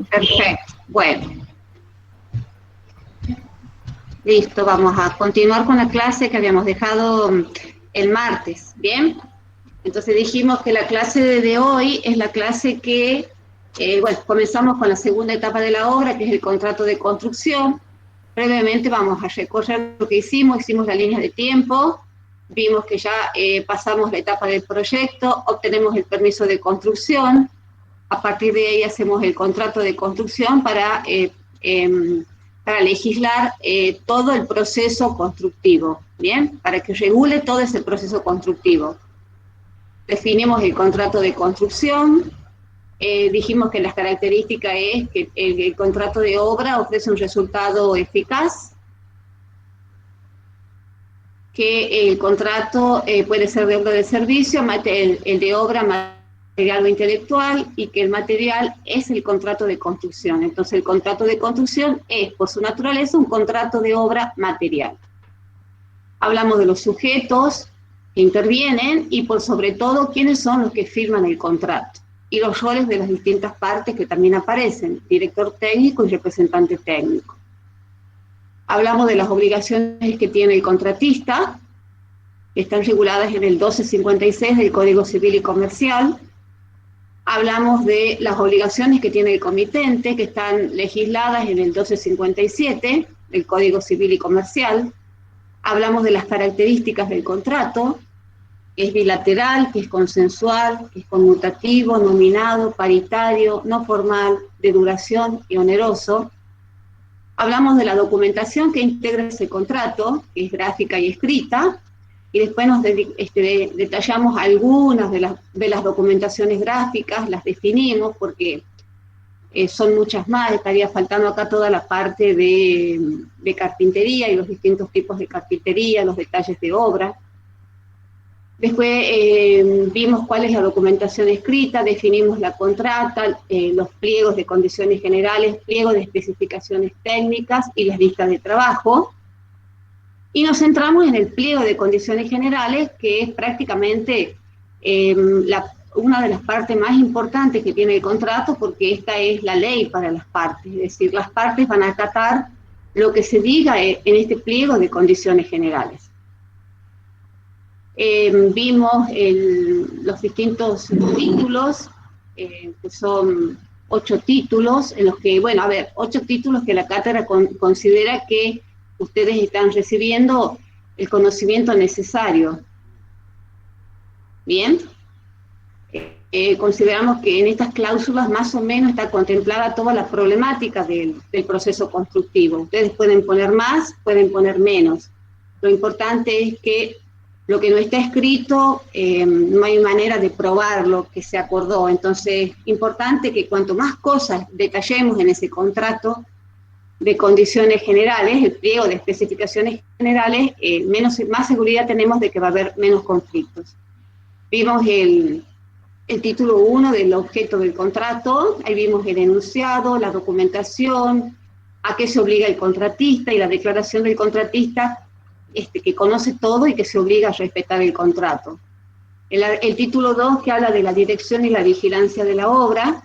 Perfecto. Bueno, listo, vamos a continuar con la clase que habíamos dejado el martes, ¿bien? Entonces dijimos que la clase de hoy es la clase que, bueno, comenzamos con la segunda etapa de la obra, que es el contrato de construcción. Brevemente vamos a recorrer lo que hicimos la línea de tiempo, vimos que ya pasamos la etapa del proyecto, obtenemos el permiso de construcción, a partir de ahí hacemos el contrato de construcción para legislar todo el proceso constructivo, ¿bien? Para que regule todo ese proceso constructivo. Definimos el contrato de construcción, dijimos que las características es que el contrato de obra ofrece un resultado eficaz, que el contrato puede ser de obra de servicio, el de obra material o intelectual, y que el material es el contrato de construcción. Entonces el contrato de construcción es, por su naturaleza, un contrato de obra material. Hablamos de los sujetos que intervienen y por sobre todo quiénes son los que firman el contrato y los roles de las distintas partes que también aparecen, director técnico y representante técnico. Hablamos de las obligaciones que tiene el contratista, que están reguladas en el 1256 del Código Civil y Comercial. Hablamos de las obligaciones que tiene el comitente, que están legisladas en el 1257 del Código Civil y Comercial. Hablamos de las características del contrato, que es bilateral, que es consensual, que es conmutativo, nominado, paritario, no formal, de duración y oneroso. Hablamos de la documentación que integra ese contrato, que es gráfica y escrita, y después nos detallamos algunas de las documentaciones gráficas, las definimos porque son muchas más, estaría faltando acá toda la parte de carpintería y los distintos tipos de carpintería, los detalles de obra. Después vimos cuál es la documentación escrita, definimos la contrata, los pliegos de condiciones generales, pliegos de especificaciones técnicas y las listas de trabajo. Y nos centramos en el pliego de condiciones generales, que es prácticamente una de las partes más importantes que tiene el contrato, porque esta es la ley para las partes, es decir, las partes van a acatar lo que se diga en este pliego de condiciones generales. Vimos los distintos títulos, que son 8 títulos, en los que, bueno, 8 títulos que la cátedra considera que ustedes están recibiendo el conocimiento necesario. Bien, consideramos que en estas cláusulas más o menos está contemplada toda la problemática del proceso constructivo. Ustedes pueden poner más, pueden poner menos. Lo importante es que lo que no está escrito, no hay manera de probar lo que se acordó. Entonces, importante que cuanto más cosas detallemos en ese contrato de condiciones generales, el pliego de especificaciones generales, más seguridad tenemos de que va a haber menos conflictos. Vimos el título 1 del objeto del contrato, ahí vimos el enunciado, la documentación, a qué se obliga el contratista y la declaración del contratista, que conoce todo y que se obliga a respetar el contrato. El título 2 que habla de la dirección y la vigilancia de la obra.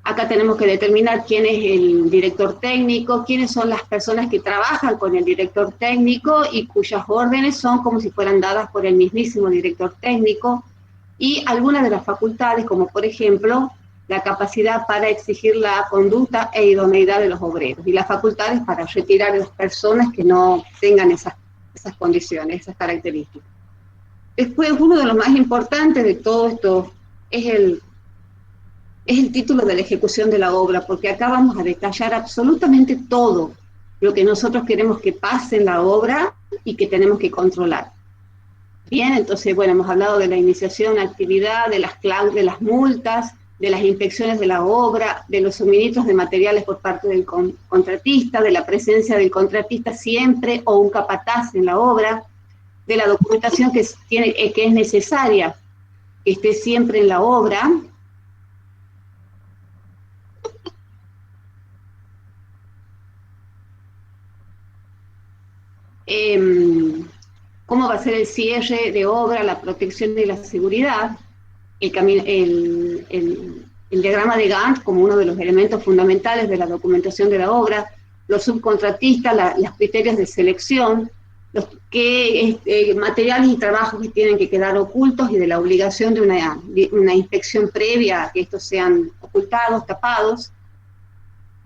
Acá tenemos que determinar quién es el director técnico, quiénes son las personas que trabajan con el director técnico y cuyas órdenes son como si fueran dadas por el mismísimo director técnico, y algunas de las facultades, como por ejemplo la capacidad para exigir la conducta e idoneidad de los obreros, y las facultades para retirar a las personas que no tengan esas condiciones, esas características. Después, uno de los más importantes de todo esto es el título de la ejecución de la obra, porque acá vamos a detallar absolutamente todo lo que nosotros queremos que pase en la obra y que tenemos que controlar. Bien, entonces, bueno, hemos hablado de la iniciación, actividad, de las multas, de las inspecciones de la obra, de los suministros de materiales por parte del contratista, de la presencia del contratista siempre o un capataz en la obra, de la documentación que es necesaria que esté siempre en la obra. Cómo va a ser el cierre de obra, la protección y la seguridad, el diagrama de Gantt como uno de los elementos fundamentales de la documentación de la obra, los subcontratistas, los criterios de selección, materiales y trabajos que tienen que quedar ocultos y de la obligación de una inspección previa a que estos sean ocultados, tapados,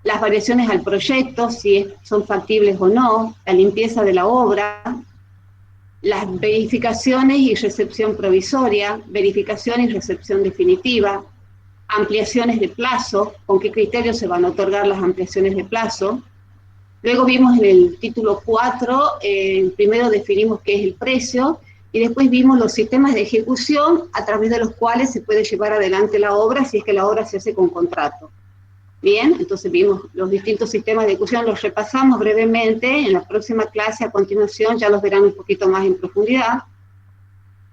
las variaciones al proyecto, si son factibles o no, la limpieza de la obra, las verificaciones y recepción provisoria, verificación y recepción definitiva, ampliaciones de plazo, con qué criterios se van a otorgar las ampliaciones de plazo. Luego vimos en el título 4, primero definimos qué es el precio, y después vimos los sistemas de ejecución a través de los cuales se puede llevar adelante la obra si es que la obra se hace con contrato. Bien, entonces vimos los distintos sistemas de ejecución, los repasamos brevemente, en la próxima clase a continuación ya los verán un poquito más en profundidad.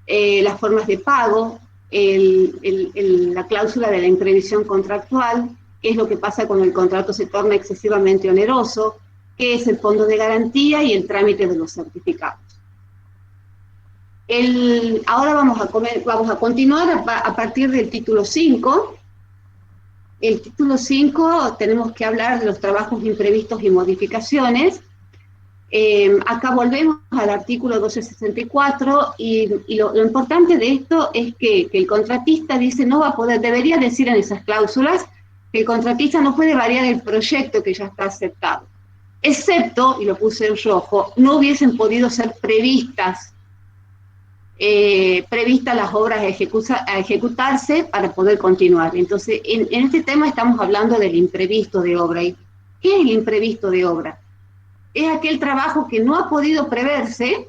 Las formas de pago, la cláusula de la imprevisión contractual, qué es lo que pasa cuando el contrato se torna excesivamente oneroso, qué es el fondo de garantía y el trámite de los certificados. Ahora vamos a continuar a partir del título 5. El título 5 tenemos que hablar de los trabajos imprevistos y modificaciones. Acá volvemos al artículo 1264 y lo importante de esto es que el contratista dice no va a poder, debería decir en esas cláusulas que el contratista no puede variar el proyecto que ya está aceptado, excepto, y lo puse en rojo, no hubiesen podido ser previstas las obras a ejecutarse para poder continuar. Entonces, en este tema estamos hablando del imprevisto de obra. ¿Y qué es el imprevisto de obra? Es aquel trabajo que no ha podido preverse,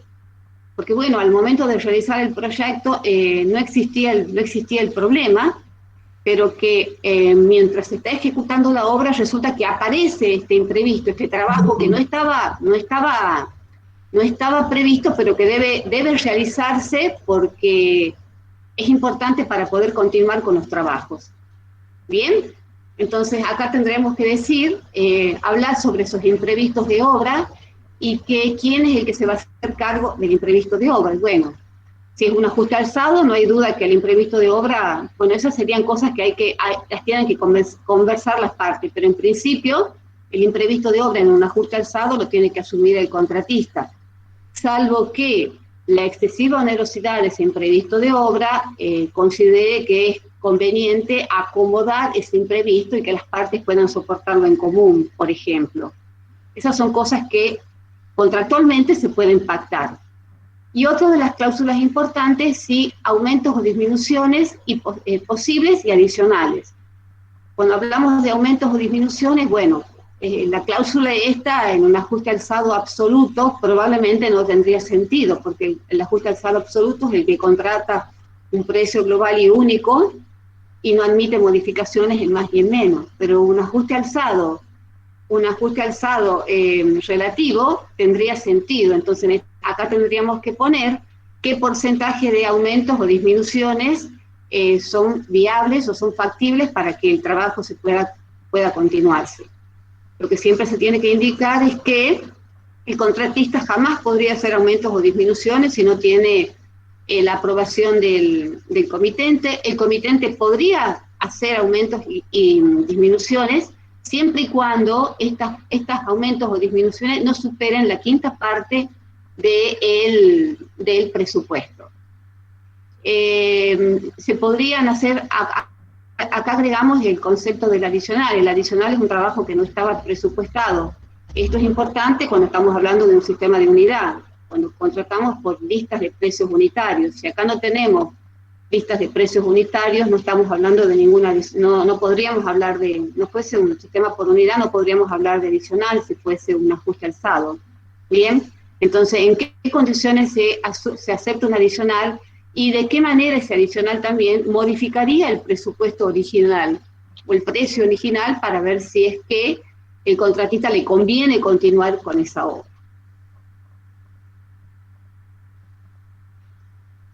porque bueno, al momento de realizar el proyecto no existía el problema, pero que mientras se está ejecutando la obra resulta que aparece este imprevisto, este trabajo que no estaba previsto, pero que debe realizarse porque es importante para poder continuar con los trabajos. Bien, entonces acá tendremos que decir, hablar sobre esos imprevistos de obra y quién es el que se va a hacer cargo del imprevisto de obra. Bueno, si es un ajuste alzado, no hay duda que el imprevisto de obra, bueno, esas serían cosas que las tienen que conversar las partes, pero en principio el imprevisto de obra en un ajuste alzado lo tiene que asumir el contratista, salvo que la excesiva onerosidad de ese imprevisto de obra considere que es conveniente acomodar ese imprevisto y que las partes puedan soportarlo en común, por ejemplo. Esas son cosas que contractualmente se pueden pactar. Y otra de las cláusulas importantes, sí, aumentos o disminuciones posibles y adicionales. Cuando hablamos de aumentos o disminuciones, bueno, la cláusula esta en un ajuste alzado absoluto probablemente no tendría sentido, porque el ajuste alzado absoluto es el que contrata un precio global y único y no admite modificaciones en más y en menos, pero un ajuste alzado relativo tendría sentido. Entonces acá tendríamos que poner qué porcentaje de aumentos o disminuciones son viables o son factibles para que el trabajo pueda continuarse. Lo que siempre se tiene que indicar es que el contratista jamás podría hacer aumentos o disminuciones si no tiene la aprobación del comitente. El comitente podría hacer aumentos y disminuciones siempre y cuando estos aumentos o disminuciones no superen la quinta parte del presupuesto. Se podrían hacer, acá agregamos el concepto del adicional. El adicional es un trabajo que no estaba presupuestado. Esto es importante cuando estamos hablando de un sistema de unidad, cuando contratamos por listas de precios unitarios. Si acá no tenemos listas de precios unitarios, no estamos hablando de ninguna, no podríamos hablar de, no fuese un sistema por unidad, no podríamos hablar de adicional si fuese un ajuste alzado. Bien, entonces, ¿en qué condiciones se acepta un adicional y de qué manera ese adicional también modificaría el presupuesto original o el precio original para ver si es que el contratista le conviene continuar con esa obra?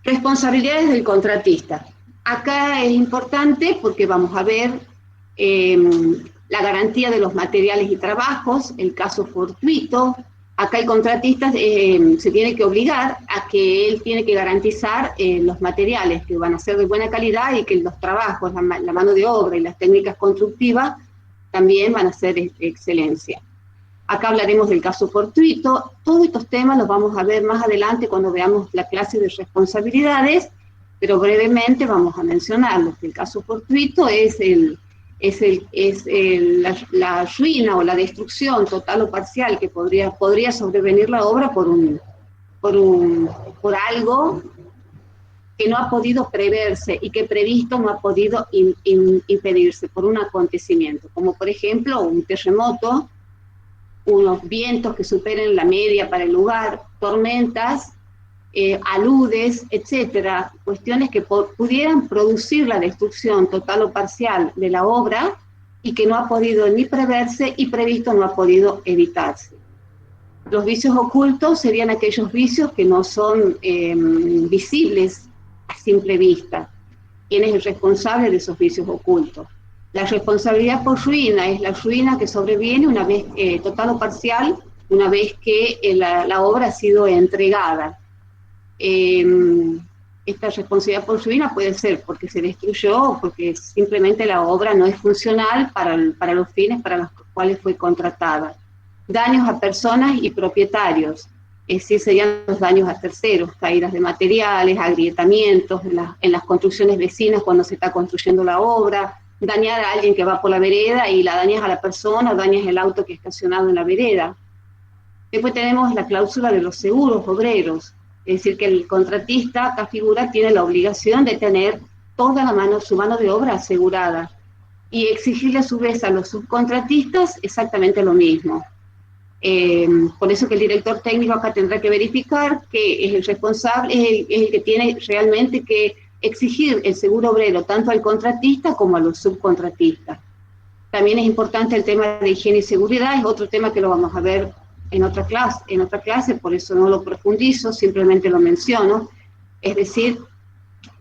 Responsabilidades del contratista. Acá es importante porque vamos a ver la garantía de los materiales y trabajos, el caso fortuito, Acá el contratista se tiene que obligar a que él tiene que garantizar los materiales que van a ser de buena calidad y que los trabajos, la mano de obra y las técnicas constructivas también van a ser de excelencia. Acá hablaremos del caso fortuito. Todos estos temas los vamos a ver más adelante cuando veamos la clase de responsabilidades, pero brevemente vamos a mencionarlos. El caso fortuito es la ruina o la destrucción total o parcial que podría sobrevenir la obra por algo que no ha podido preverse y que previsto no ha podido impedirse por un acontecimiento, como por ejemplo un terremoto, unos vientos que superen la media para el lugar, tormentas, aludes, etcétera, cuestiones que pudieran producir la destrucción total o parcial de la obra y que no ha podido ni preverse y previsto no ha podido evitarse. Los vicios ocultos serían aquellos vicios que no son visibles a simple vista. ¿Quién es el responsable de esos vicios ocultos? La responsabilidad por ruina es la ruina que sobreviene una vez, total o parcial, una vez que la obra ha sido entregada. Esta responsabilidad por ruina puede ser porque se destruyó o porque simplemente la obra no es funcional para los fines para los cuales fue contratada. Daños a personas y propietarios, es decir, serían los daños a terceros, caídas de materiales, agrietamientos en las construcciones vecinas cuando se está construyendo la obra, dañar a alguien que va por la vereda y la dañas a la persona o dañas el auto que está estacionado en la vereda. Después tenemos la cláusula de los seguros obreros, es decir, que el contratista, esta figura, tiene la obligación de tener toda su mano de obra asegurada y exigirle a su vez a los subcontratistas exactamente lo mismo. Por eso que el director técnico acá tendrá que verificar que es el responsable, es el que tiene realmente que exigir el seguro obrero tanto al contratista como a los subcontratistas. También es importante el tema de higiene y seguridad, es otro tema que lo vamos a ver en otra clase, por eso no lo profundizo, simplemente lo menciono. Es decir,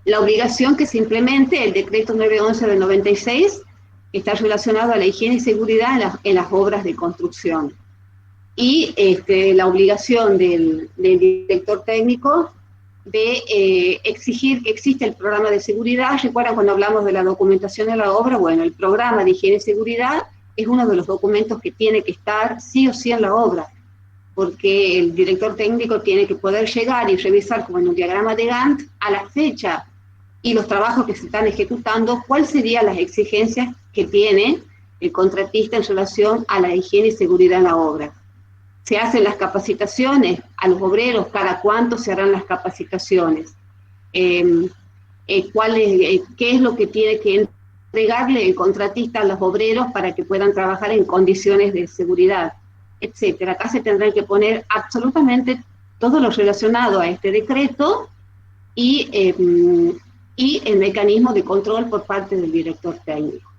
la obligación que se implemente el decreto 911 del 96, que está relacionado a la higiene y seguridad en las obras de construcción. Y la obligación del director técnico de exigir que exista el programa de seguridad. ¿Recuerdan cuando hablamos de la documentación de la obra? Bueno, el programa de higiene y seguridad es uno de los documentos que tiene que estar sí o sí en la obra, porque el director técnico tiene que poder llegar y revisar como en un diagrama de Gantt a la fecha y los trabajos que se están ejecutando, cuáles serían las exigencias que tiene el contratista en relación a la higiene y seguridad en la obra. Se hacen las capacitaciones a los obreros, cada cuánto se harán las capacitaciones, qué es lo que tiene que entregarle el contratista a los obreros para que puedan trabajar en condiciones de seguridad, etcétera. Acá se tendrán que poner absolutamente todo lo relacionado a este decreto y el mecanismo de control por parte del director técnico.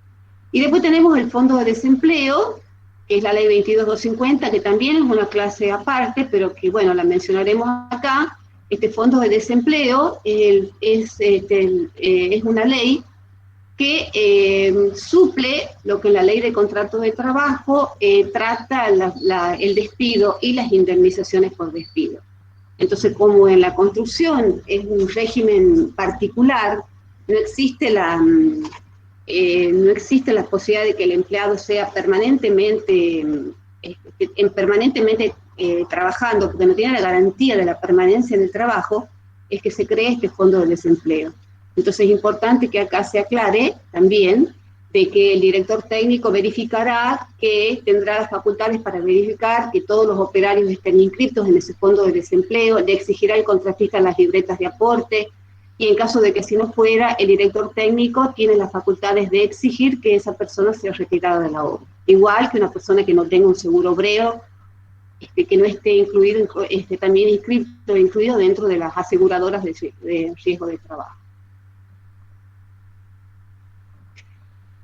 Y después tenemos el fondo de desempleo, que es la ley 22250, que también es una clase aparte, pero que, bueno, la mencionaremos acá. Este fondo de desempleo es una ley que suple lo que la ley de contratos de trabajo trata el despido y las indemnizaciones por despido. Entonces, como en la construcción es un régimen particular, no existe la posibilidad de que el empleado sea permanentemente trabajando, porque no tiene la garantía de la permanencia en el trabajo, es que se cree este fondo de desempleo. Entonces es importante que acá se aclare también de que el director técnico verificará que tendrá las facultades para verificar que todos los operarios estén inscritos en ese fondo de desempleo, le exigirá al contratista las libretas de aporte, y en caso de que si no fuera, el director técnico tiene las facultades de exigir que esa persona sea retirada de la obra. Igual que una persona que no tenga un seguro obrero, que no esté incluido, también incluido dentro de las aseguradoras de riesgo de trabajo.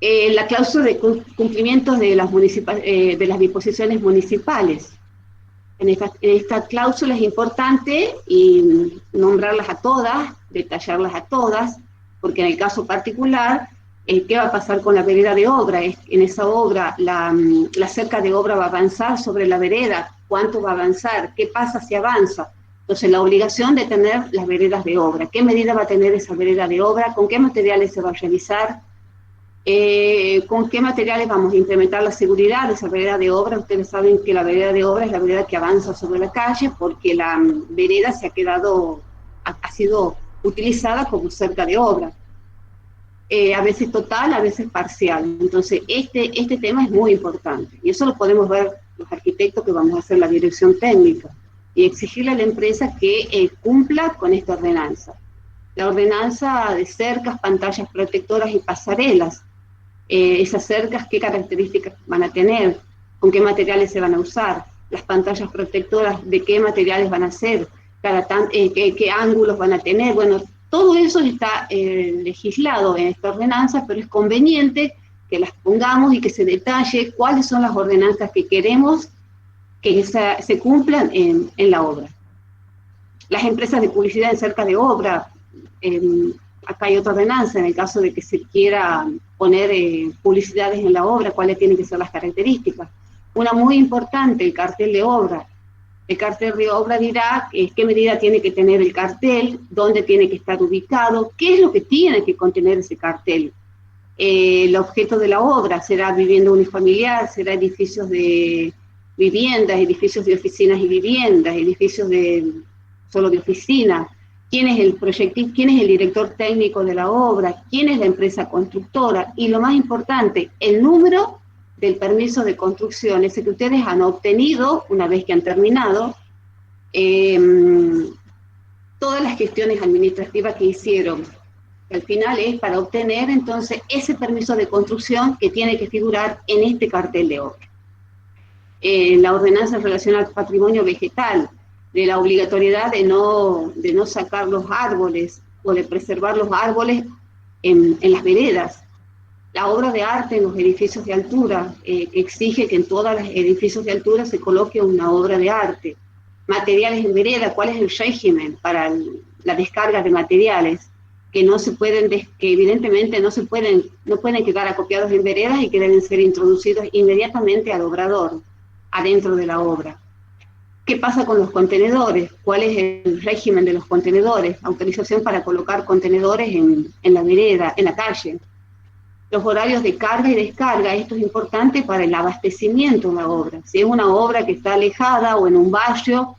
La cláusula de cumplimiento de las disposiciones municipales. En esta cláusula es importante nombrarlas a todas, detallarlas a todas, porque en el caso particular, ¿qué va a pasar con la vereda de obra? En esa obra, la cerca de obra va a avanzar sobre la vereda, cuánto va a avanzar, qué pasa si avanza. Entonces, la obligación de tener las veredas de obra, qué medida va a tener esa vereda de obra, con qué materiales se va a realizar, con qué materiales vamos a implementar la seguridad de esa vereda de obra. Ustedes saben que la vereda de obra es la vereda que avanza sobre la calle porque la vereda se ha sido utilizada como cerca de obra. A veces total, a veces parcial. Entonces, este tema es muy importante. Y eso lo podemos ver los arquitectos que vamos a hacer la dirección técnica y exigirle a la empresa que cumpla con esta ordenanza. La ordenanza de cercas, pantallas protectoras y pasarelas. Esas cercas, qué características van a tener, con qué materiales se van a usar, las pantallas protectoras, de qué materiales van a ser, qué ángulos van a tener. Bueno, todo eso está legislado en esta ordenanza, pero es conveniente que las pongamos y que se detalle cuáles son las ordenanzas que queremos que se cumplan en la obra. Las empresas de publicidad en cerca de obra, acá hay otra ordenanza, en el caso de que se quiera poner publicidades en la obra, cuáles tienen que ser las características. Una muy importante, el cartel de obra. El cartel de obra dirá qué medida tiene que tener el cartel, dónde tiene que estar ubicado, qué es lo que tiene que contener ese cartel. El objeto de la obra será vivienda unifamiliar, será edificios de viviendas, edificios de oficinas y viviendas, edificios solo de oficina. ¿Quién es el proyectista? ¿Quién es el director técnico de la obra? ¿Quién es la empresa constructora? Y lo más importante, el número del permiso de construcción, ese que ustedes han obtenido una vez que han terminado todas las gestiones administrativas que hicieron. Al final es para obtener entonces ese permiso de construcción que tiene que figurar en este cartel de obra. La ordenanza relacionada al patrimonio vegetal, de la obligatoriedad de no sacar los árboles o de preservar los árboles en las veredas. La obra de arte en los edificios de altura, que exige que en todos los edificios de altura se coloque una obra de arte. Materiales en vereda, ¿cuál es el régimen para la descarga de materiales? Que no se pueden, que evidentemente no pueden quedar acopiados en veredas y que deben ser introducidos inmediatamente al obrador, adentro de la obra. ¿Qué pasa con los contenedores? ¿Cuál es el régimen de los contenedores? Autorización para colocar contenedores en la vereda, en la calle. Los horarios de carga y descarga, esto es importante para el abastecimiento de la obra. Si es una obra que está alejada o en un barrio,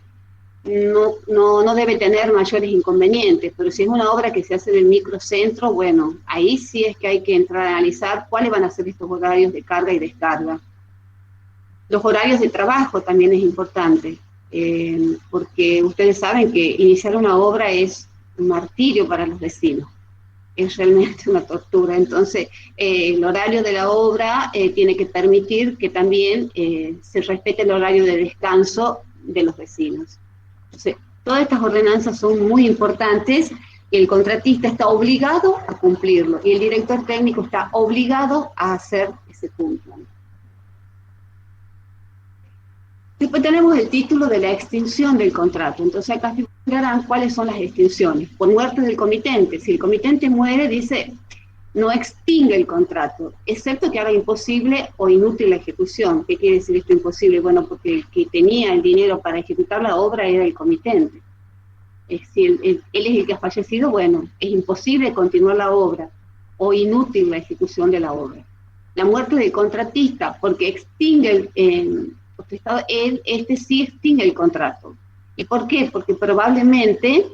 no debe tener mayores inconvenientes, pero si es una obra que se hace en el microcentro, bueno, ahí sí es que hay que entrar a analizar cuáles van a ser estos horarios de carga y descarga. Los horarios de trabajo también es importante, porque ustedes saben que iniciar una obra es un martirio para los vecinos, es realmente una tortura. Entonces, el horario de la obra tiene que permitir que también se respete el horario de descanso de los vecinos. Entonces, todas estas ordenanzas son muy importantes y el contratista está obligado a cumplirlo y el director técnico está obligado a hacer que se cumplan. Después tenemos el título de la extinción del contrato. Entonces acá figurarán cuáles son las extinciones. Por muerte del comitente. Si el comitente muere, dice, no extingue el contrato, excepto que haga imposible o inútil la ejecución. ¿Qué quiere decir esto imposible? Bueno, porque el que tenía el dinero para ejecutar la obra era el comitente. Si él es el que ha fallecido, bueno, es imposible continuar la obra o inútil la ejecución de la obra. La muerte del contratista, porque extingue este sí extingue el contrato. ¿Y por qué? Porque probablemente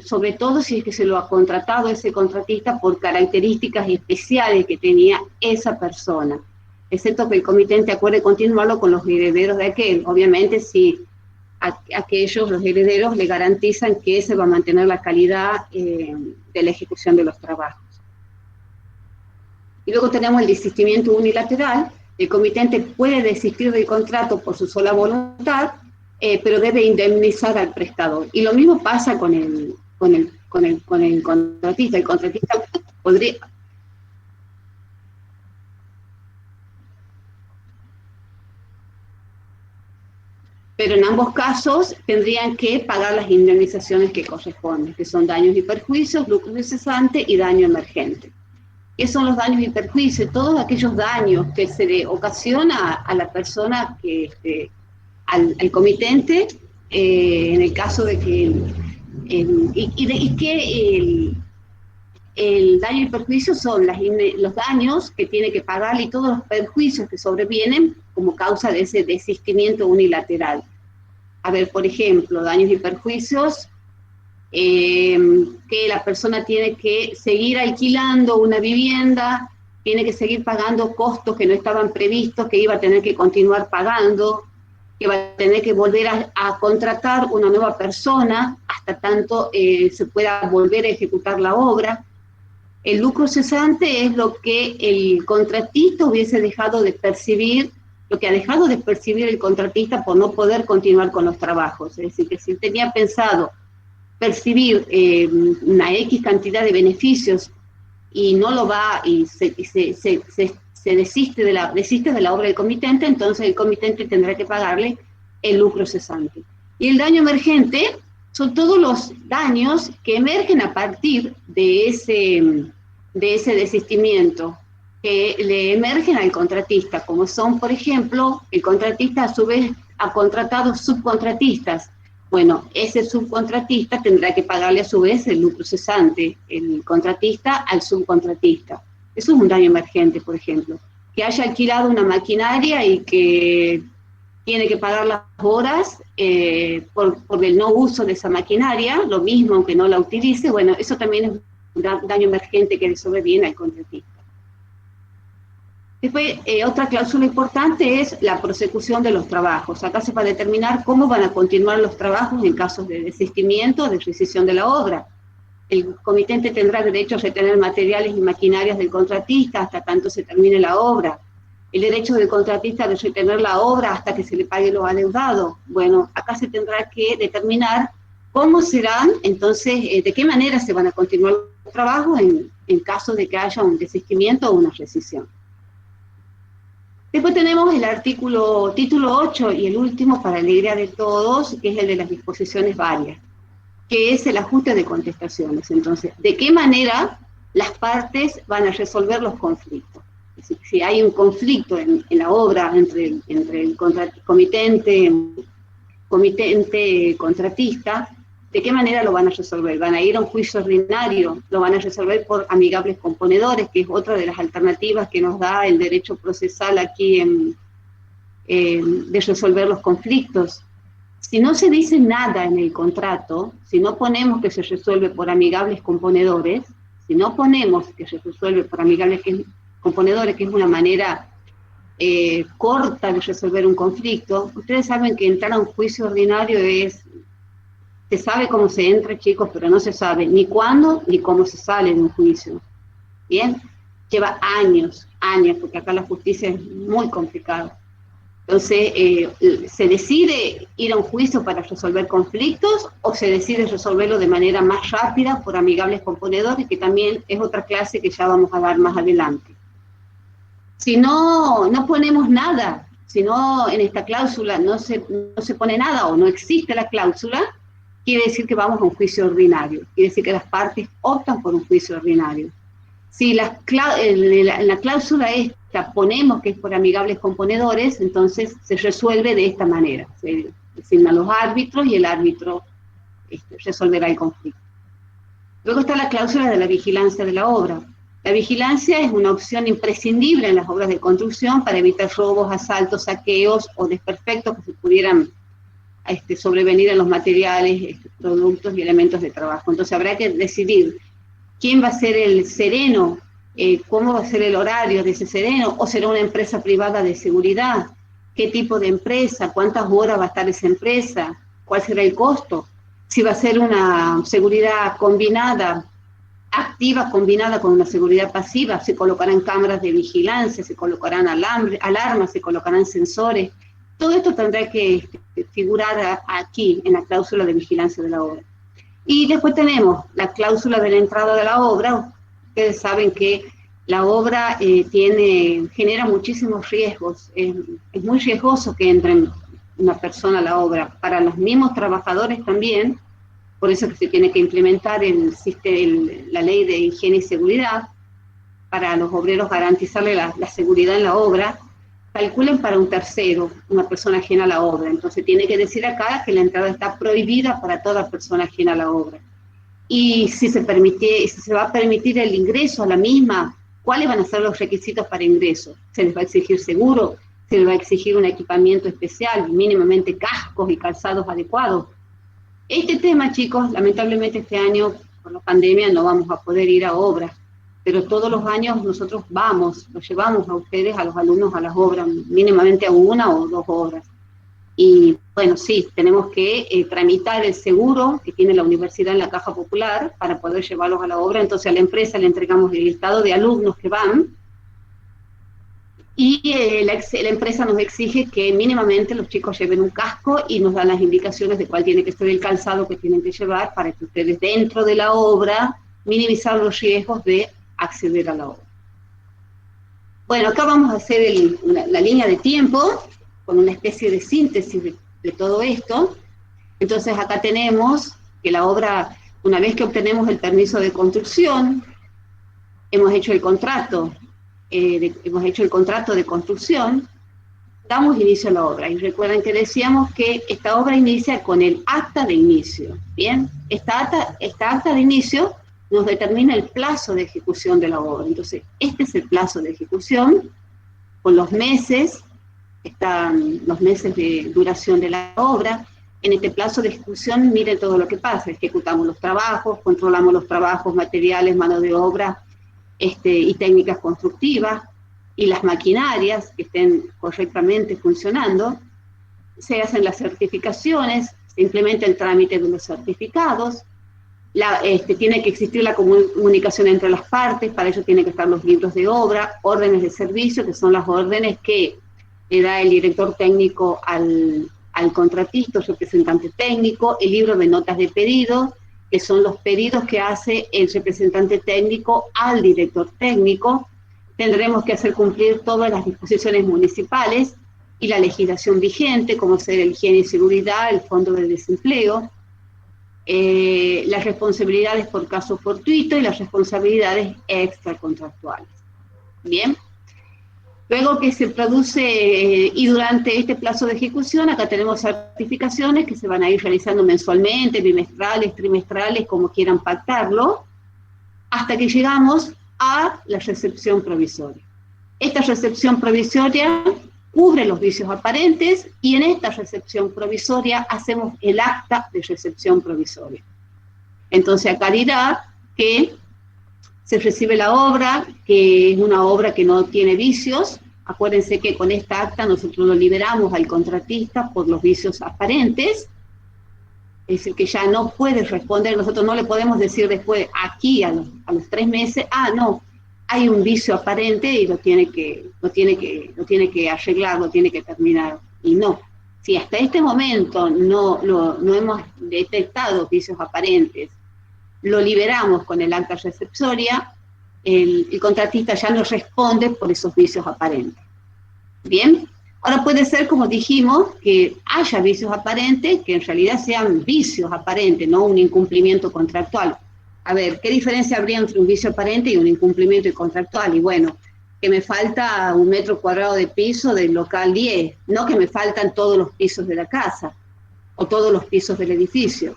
sobre todo si es que se lo ha contratado ese contratista por características especiales que tenía esa persona, excepto que el comitente acuerde continuarlo con los herederos de aquel. Obviamente si aquellos, los herederos, le garantizan que se va a mantener la calidad de la ejecución de los trabajos. Y luego tenemos el desistimiento unilateral. El comitente puede desistir del contrato por su sola voluntad, pero debe indemnizar al prestador. Y lo mismo pasa con el contratista. El contratista podría... Pero en ambos casos tendrían que pagar las indemnizaciones que corresponden, que son daños y perjuicios, lucro incesante y daño emergente. ¿Qué son los daños y perjuicios? Todos aquellos daños que se le ocasiona a la persona, al comitente, en el caso de que el daño y perjuicio son los daños que tiene que pagar y todos los perjuicios que sobrevienen como causa de ese desistimiento unilateral. A ver, por ejemplo, daños y perjuicios, que la persona tiene que seguir alquilando una vivienda, tiene que seguir pagando costos que no estaban previstos, que iba a tener que continuar pagando, que va a tener que volver a contratar una nueva persona hasta tanto se pueda volver a ejecutar la obra. El lucro cesante es lo que el contratista hubiese dejado de percibir, lo que ha dejado de percibir el contratista por no poder continuar con los trabajos. Es decir, que si tenía pensado percibir una X cantidad de beneficios y no lo va, y se desiste de la obra del comitente, entonces el comitente tendrá que pagarle el lucro cesante. Y el daño emergente son todos los daños que emergen a partir de ese desistimiento, que le emergen al contratista, como son, por ejemplo, el contratista a su vez ha contratado subcontratistas. Bueno, ese subcontratista tendrá que pagarle a su vez el lucro cesante, el contratista al subcontratista. Eso es un daño emergente, por ejemplo. Que haya alquilado una maquinaria y que tiene que pagar las horas por el no uso de esa maquinaria, lo mismo aunque no la utilice, bueno, eso también es un daño emergente que le sobreviene al contratista. Después, otra cláusula importante es la prosecución de los trabajos. Acá se va a determinar cómo van a continuar los trabajos en casos de desistimiento o de rescisión de la obra. El comitente tendrá derecho a retener materiales y maquinarias del contratista hasta tanto se termine la obra. El derecho del contratista de retener la obra hasta que se le pague lo adeudado. Bueno, acá se tendrá que determinar cómo serán, entonces, de qué manera se van a continuar los trabajos en caso de que haya un desistimiento o una rescisión. Después tenemos el título 8 y el último para alegría de todos, que es el de las disposiciones varias, que es el ajuste de contestaciones. Entonces, ¿de qué manera las partes van a resolver los conflictos? Es decir, si hay un conflicto en la obra entre el comitente contratista, ¿de qué manera lo van a resolver? ¿Van a ir a un juicio ordinario? ¿Lo van a resolver por amigables componedores, que es otra de las alternativas que nos da el derecho procesal aquí de resolver los conflictos? Si no se dice nada en el contrato, si no ponemos que se resuelve por amigables componedores, si no ponemos que se resuelve por amigables componedores, que es una manera corta de resolver un conflicto, ustedes saben que entrar a un juicio ordinario se sabe cómo se entra, chicos, pero no se sabe ni cuándo ni cómo se sale de un juicio. ¿Bien? Lleva años, porque acá la justicia es muy complicada. Entonces, ¿se decide ir a un juicio para resolver conflictos o se decide resolverlo de manera más rápida por amigables componedores, que también es otra clase que ya vamos a dar más adelante? Si no ponemos nada, si no en esta cláusula no se pone nada o no existe la cláusula, quiere decir que vamos a un juicio ordinario, quiere decir que las partes optan por un juicio ordinario. Si en la cláusula esta ponemos que es por amigables componedores, entonces se resuelve de esta manera. Se designan los árbitros y el árbitro resolverá el conflicto. Luego está la cláusula de la vigilancia de la obra. La vigilancia es una opción imprescindible en las obras de construcción para evitar robos, asaltos, saqueos o desperfectos que se pudieran sobrevenir en los materiales, productos y elementos de trabajo. Entonces habrá que decidir quién va a ser el sereno, cómo va a ser el horario de ese sereno, o será una empresa privada de seguridad, qué tipo de empresa, cuántas horas va a estar esa empresa, cuál será el costo, si va a ser una seguridad combinada, activa combinada con una seguridad pasiva, se colocarán cámaras de vigilancia, se colocarán alarmas, se colocarán sensores. Todo esto tendrá que figurar aquí en la cláusula de vigilancia de la obra. Y después tenemos la cláusula de la entrada de la obra. Ustedes saben que la obra genera muchísimos riesgos. Es muy riesgoso que entre una persona a la obra. Para los mismos trabajadores también, por eso que se tiene que implementar la ley de higiene y seguridad. para los obreros garantizarle la seguridad en la obra, calculen para un tercero, una persona ajena a la obra. Entonces tiene que decir acá que la entrada está prohibida para toda persona ajena a la obra. Y si se va a permitir el ingreso a la misma, ¿cuáles van a ser los requisitos para ingreso? ¿Se les va a exigir seguro? ¿Se les va a exigir un equipamiento especial, mínimamente cascos y calzados adecuados? Este tema, chicos, lamentablemente este año, por la pandemia, no vamos a poder ir a obras, pero todos los años nosotros los llevamos a ustedes, a los alumnos, a las obras, mínimamente a 1 o 2 obras. Y bueno, sí, tenemos que tramitar el seguro que tiene la universidad en la Caja Popular para poder llevarlos a la obra. Entonces a la empresa le entregamos el listado de alumnos que van, y la empresa nos exige que mínimamente los chicos lleven un casco y nos dan las indicaciones de cuál tiene que ser el calzado que tienen que llevar para que ustedes dentro de la obra minimizar los riesgos de acceder a la obra. Bueno, acá vamos a hacer la línea de tiempo con una especie de síntesis de todo esto. Entonces acá tenemos que la obra, una vez que obtenemos el permiso de construcción, hemos hecho el contrato de construcción, damos inicio a la obra. Y recuerden que decíamos que esta obra inicia con el acta de inicio. Bien, esta acta de inicio nos determina el plazo de ejecución de la obra. Entonces, este es el plazo de ejecución, con los meses, están los meses de duración de la obra. En este plazo de ejecución, miren todo lo que pasa: ejecutamos los trabajos, controlamos los trabajos, materiales, mano de obra, y técnicas constructivas, y las maquinarias que estén correctamente funcionando, se hacen las certificaciones, se implementa el trámite de los certificados, tiene que existir la comunicación entre las partes, para ello tienen que estar los libros de obra, órdenes de servicio, que son las órdenes que le da el director técnico al contratista, representante técnico, el libro de notas de pedido, que son los pedidos que hace el representante técnico al director técnico. Tendremos que hacer cumplir todas las disposiciones municipales y la legislación vigente, como ser el higiene y seguridad, el fondo de desempleo, las responsabilidades por caso fortuito y las responsabilidades extracontractuales. Bien. Luego que se produce, y durante este plazo de ejecución, acá tenemos certificaciones que se van a ir realizando mensualmente, bimestrales, trimestrales, como quieran pactarlo, hasta que llegamos a la recepción provisoria. Esta recepción provisoria cubre los vicios aparentes, y en esta recepción provisoria hacemos el acta de recepción provisoria. Entonces acá dirá que se recibe la obra, que es una obra que no tiene vicios. Acuérdense que con esta acta nosotros lo liberamos al contratista por los vicios aparentes, es decir, que ya no puede responder. Nosotros no le podemos decir después, aquí a los 3 meses, no, hay un vicio aparente y lo tiene que arreglar, lo tiene que terminar. Y no, si hasta este momento no hemos detectado vicios aparentes, lo liberamos con el acta receptoria, el contratista ya no responde por esos vicios aparentes. Bien, ahora puede ser, como dijimos, que haya vicios aparentes, que en realidad sean vicios aparentes, no un incumplimiento contractual. A ver, ¿qué diferencia habría entre un vicio aparente y un incumplimiento contractual? Y bueno, que me falta 1 metro cuadrado de piso del local 10, no que me faltan todos los pisos de la casa, o todos los pisos del edificio.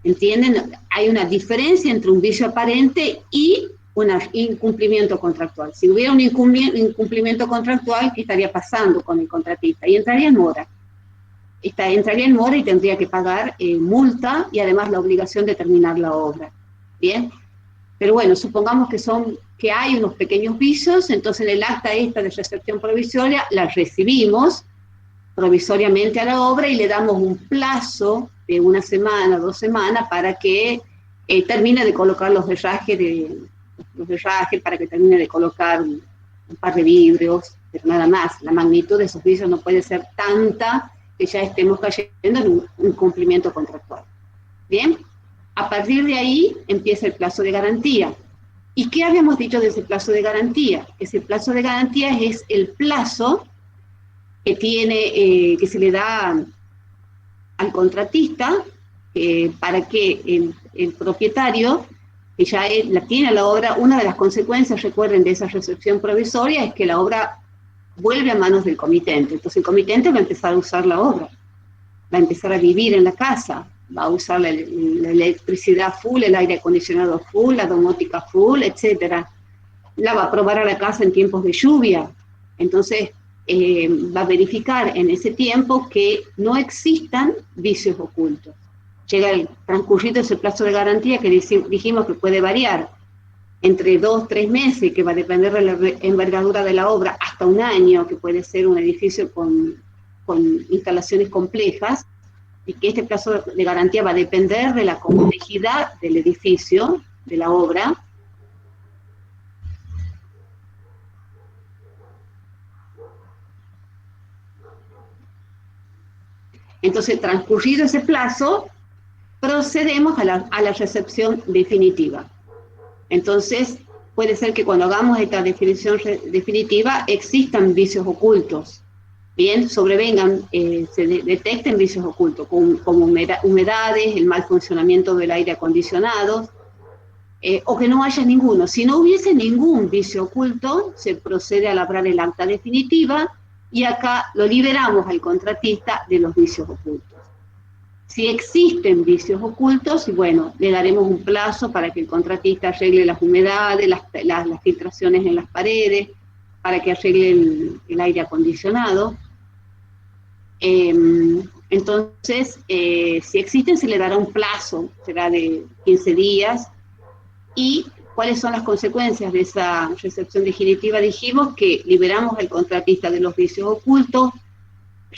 ¿Entienden? Hay una diferencia entre un vicio aparente y un incumplimiento contractual. Si hubiera un incumplimiento contractual, ¿qué estaría pasando con el contratista? Y entraría en mora. Entraría en mora y tendría que pagar multa y además la obligación de terminar la obra. ¿Bien? Pero bueno, supongamos que hay unos pequeños vicios, entonces en el acta esta de recepción provisoria la recibimos provisoriamente a la obra y le damos un plazo de 1 semana, 2 semanas, para que termine de colocar los herrajes, para que termine de colocar un par de vidrios, pero nada más. La magnitud de esos vicios no puede ser tanta que ya estemos cayendo en un cumplimiento contractual. Bien, a partir de ahí empieza el plazo de garantía. ¿Y qué habíamos dicho de ese plazo de garantía? Ese plazo de garantía es el plazo que se le da al contratista para que el propietario que ya la tiene la obra, una de las consecuencias, recuerden, de esa recepción provisoria es que la obra vuelve a manos del comitente. Entonces el comitente va a empezar a usar la obra, va a empezar a vivir en la casa, va a usar la electricidad full, el aire acondicionado full, la domótica full, etcétera. La va a probar a la casa en tiempos de lluvia. Entonces va a verificar en ese tiempo que no existan vicios ocultos. Llega el transcurrido ese plazo de garantía que dijimos que puede variar entre 2, 3 meses, que va a depender de la envergadura de la obra, hasta un año, que puede ser un edificio con instalaciones complejas, y que este plazo de garantía va a depender de la complejidad del edificio, de la obra. Entonces, transcurrido ese plazo, procedemos a la recepción definitiva. Entonces, puede ser que cuando hagamos esta definición definitiva existan vicios ocultos. Bien, sobrevengan, se detecten vicios ocultos, como humedades, el mal funcionamiento del aire acondicionado, o que no haya ninguno. Si no hubiese ningún vicio oculto, se procede a labrar el acta definitiva y acá lo liberamos al contratista de los vicios ocultos. Si existen vicios ocultos, bueno, le daremos un plazo para que el contratista arregle las humedades, las filtraciones en las paredes, para que arregle el aire acondicionado. Entonces, si existen, se le dará un plazo, será de 15 días. ¿Y cuáles son las consecuencias de esa recepción definitiva? Dijimos que liberamos al contratista de los vicios ocultos,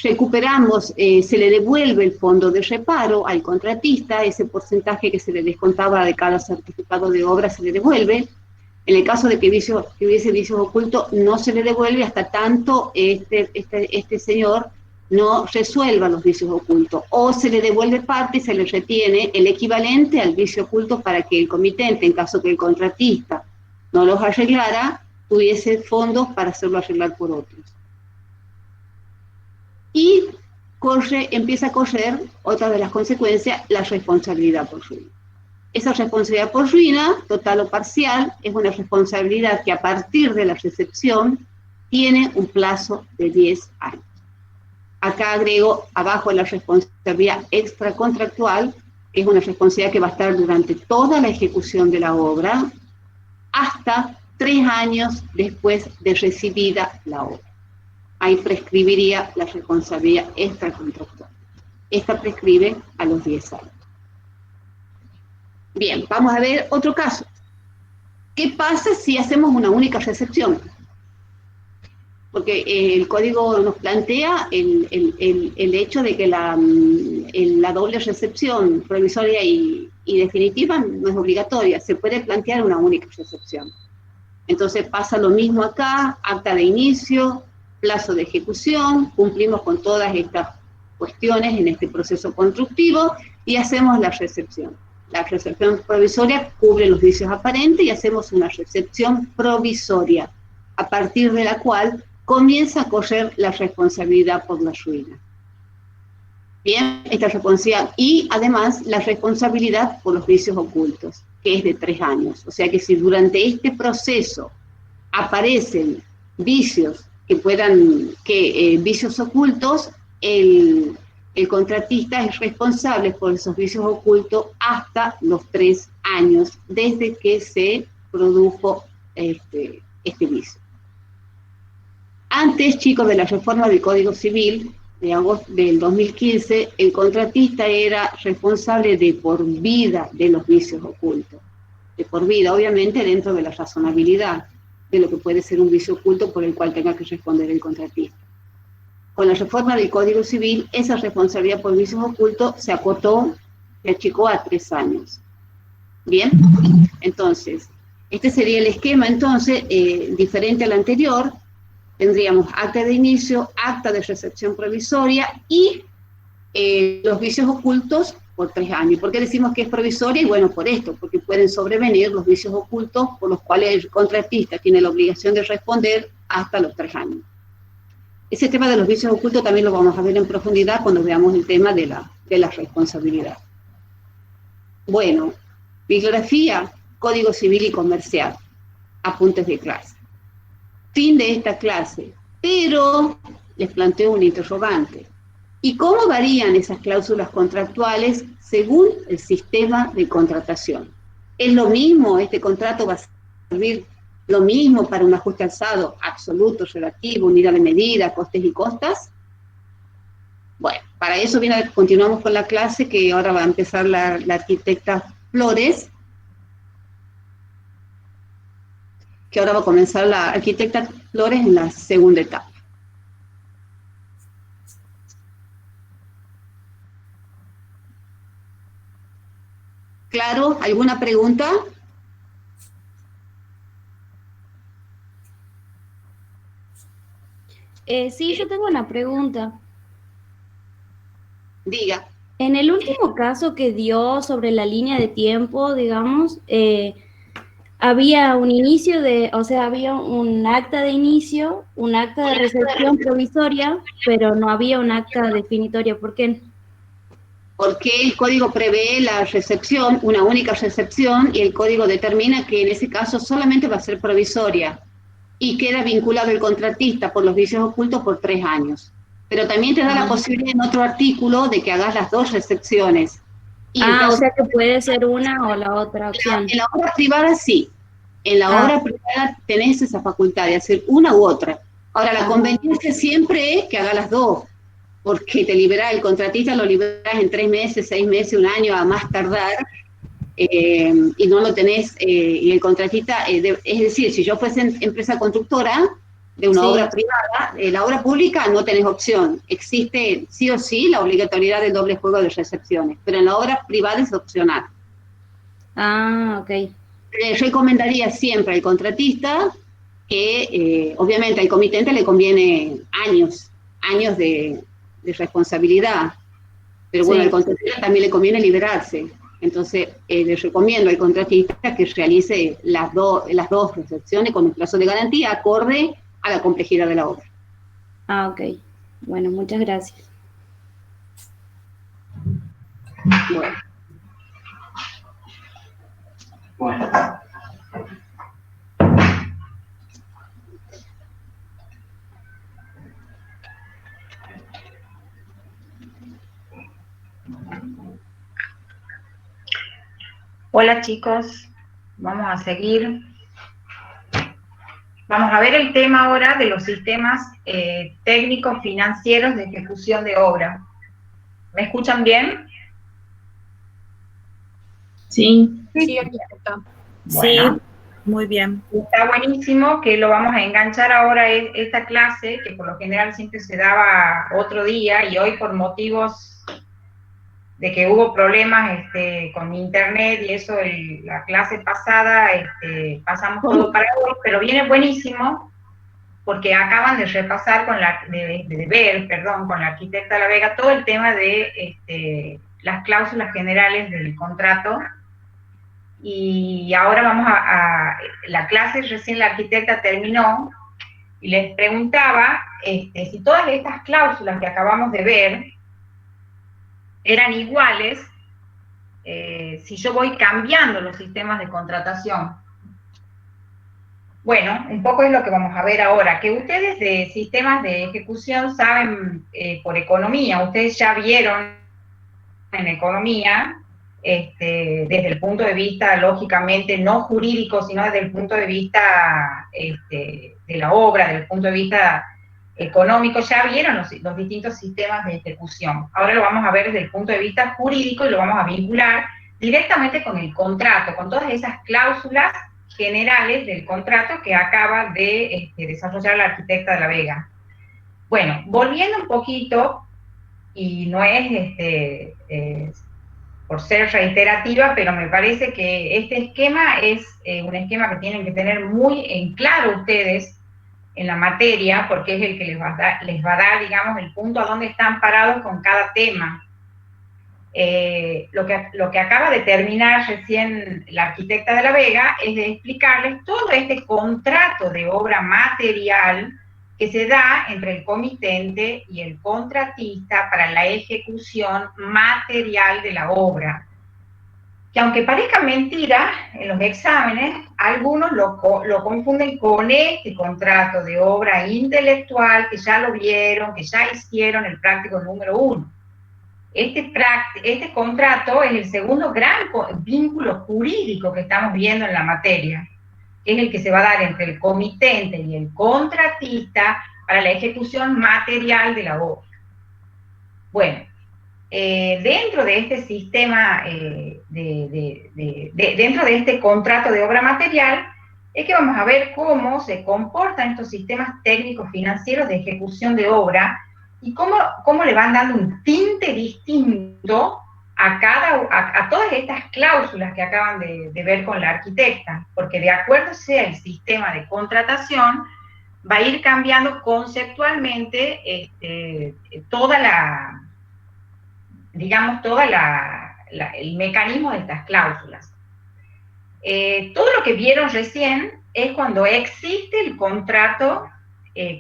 recuperamos, se le devuelve el fondo de reparo al contratista, ese porcentaje que se le descontaba de cada certificado de obra se le devuelve. En el caso de que hubiese vicios ocultos, no se le devuelve hasta tanto este señor no resuelva los vicios ocultos, o se le devuelve parte y se le retiene el equivalente al vicio oculto para que el comitente, en caso que el contratista no los arreglara, tuviese fondos para hacerlo arreglar por otros. Y empieza a correr otra de las consecuencias, la responsabilidad por ruina. Esa responsabilidad por ruina, total o parcial, es una responsabilidad que a partir de la recepción tiene un plazo de 10 años. Acá agrego abajo la responsabilidad extracontractual, que es una responsabilidad que va a estar durante toda la ejecución de la obra, hasta 3 años después de recibida la obra. Ahí prescribiría la responsabilidad extracontractual. Esta prescribe a los 10 años. Bien, vamos a ver otro caso. ¿Qué pasa si hacemos una única recepción? Porque el código nos plantea el hecho de que la doble recepción provisoria y definitiva no es obligatoria, se puede plantear una única recepción. Entonces pasa lo mismo acá, acta de inicio, plazo de ejecución, cumplimos con todas estas cuestiones en este proceso constructivo y hacemos la recepción. La recepción provisoria cubre los vicios aparentes y hacemos una recepción provisoria, a partir de la cual comienza a correr la responsabilidad por la ruina. Bien, esta responsabilidad y además la responsabilidad por los vicios ocultos, que es de 3 años. O sea que si durante este proceso aparecen vicios vicios ocultos, el contratista es responsable por esos vicios ocultos hasta los 3 años desde que se produjo este vicio. Antes, chicos, de la reforma del Código Civil de agosto del 2015, el contratista era responsable de por vida de los vicios ocultos. De por vida, obviamente, dentro de la razonabilidad de lo que puede ser un vicio oculto por el cual tenga que responder el contratista. Con la reforma del Código Civil, esa responsabilidad por vicios ocultos se acotó, se achicó a 3 años. Bien, entonces, este sería el esquema, entonces, diferente al anterior. Tendríamos acta de inicio, acta de recepción provisoria y los vicios ocultos por 3 años. ¿Por qué decimos que es provisoria? Y bueno, por esto, porque pueden sobrevenir los vicios ocultos por los cuales el contratista tiene la obligación de responder hasta los 3 años. Ese tema de los vicios ocultos también lo vamos a ver en profundidad cuando veamos el tema de la responsabilidad. Bueno, bibliografía, Código Civil y Comercial. Apuntes de clase. Fin de esta clase. Pero les planteo un interrogante. ¿Y cómo varían esas cláusulas contractuales según el sistema de contratación? ¿Es lo mismo? ¿Este contrato va a servir lo mismo para un ajuste alzado absoluto, relativo, unidad de medida, costes y costas? Bueno, para eso continuamos con la clase que ahora va a empezar la arquitecta Flores, que ahora va a comenzar la arquitecta Flores en la segunda etapa. ¿Claro? ¿Alguna pregunta? Sí, yo tengo una pregunta. Diga. En el último caso que dio sobre la línea de tiempo, digamos, había un inicio o sea, había un acta de inicio, un acta de recepción provisoria, pero no había un acta definitoria. ¿Por qué? Porque el código prevé la recepción, una única recepción, y el código determina que en ese caso solamente va a ser provisoria y queda vinculado el contratista por los vicios ocultos por 3 años. Pero también te da la posibilidad en otro artículo de que hagas las 2 recepciones. Y en O caso sea que puede ser una o la otra opción. en la obra privada sí, en la obra privada tenés esa facultad de hacer una u otra. Ahora, la conveniencia siempre es que haga las 2, porque te libera el contratista, lo liberas en 3 meses, 6 meses, un año a más tardar, y no lo tenés, y el contratista, es decir, si yo fuese empresa constructora de una obra privada, la obra pública no tenés opción, existe sí o sí la obligatoriedad del doble juego de recepciones, pero en la obra privada es opcional. Ok. Le recomendaría siempre al contratista que, obviamente, al comitente le conviene años de responsabilidad, pero bueno, al contratista también le conviene liberarse. Entonces, les recomiendo al contratista que realice las dos recepciones con un plazo de garantía acorde a la complejidad de la obra. Ok. Bueno, muchas gracias. Bueno. Hola chicos, vamos a seguir. Vamos a ver el tema ahora de los sistemas técnicos financieros de ejecución de obra. ¿Me escuchan bien? Sí. Sí, aquí está. Bueno, Sí, muy bien. está buenísimo que lo vamos a enganchar ahora esta clase, que por lo general siempre se daba otro día y hoy por motivos de que hubo problemas con internet y eso, la clase pasada, pasamos todo para hoy, pero viene buenísimo porque acaban de repasar de ver, con la arquitecta La Vega todo el tema de las cláusulas generales del contrato. Y ahora vamos la clase recién la arquitecta terminó y les preguntaba si todas estas cláusulas que acabamos de ver eran iguales si yo voy cambiando los sistemas de contratación. Bueno, un poco es lo que vamos a ver ahora, que ustedes de sistemas de ejecución saben por economía, ustedes ya vieron en economía, desde el punto de vista, lógicamente, no jurídico, sino desde el punto de vista de la obra, desde el punto de vista económico, ya vieron los distintos sistemas de ejecución. Ahora lo vamos a ver desde el punto de vista jurídico y lo vamos a vincular directamente con el contrato, con todas esas cláusulas generales del contrato que acaba de desarrollar la arquitecta de La Vega. Bueno, volviendo un poquito, y no es por ser reiterativa, pero me parece que este esquema es un esquema que tienen que tener muy en claro ustedes en la materia, porque es el que les va a dar, digamos, el punto a donde están parados con cada tema. Lo que acaba de terminar recién la arquitecta de La Vega es de explicarles todo este contrato de obra material que se da entre el comitente y el contratista para la ejecución material de la obra. que aunque parezca mentira en los exámenes, algunos lo confunden con este contrato de obra intelectual que ya lo vieron, que ya hicieron el práctico número 1. Este contrato es el segundo gran vínculo jurídico que estamos viendo en la materia, que es el que se va a dar entre el comitente y el contratista para la ejecución material de la obra. Bueno, dentro de este sistema, dentro de este contrato de obra material, es que vamos a ver cómo se comportan estos sistemas técnicos financieros de ejecución de obra y cómo le van dando un tinte distinto a todas estas cláusulas que acaban de ver con la arquitecta, porque de acuerdo sea el sistema de contratación, va a ir cambiando conceptualmente el mecanismo de estas cláusulas. Todo lo que vieron recién es cuando existe el contrato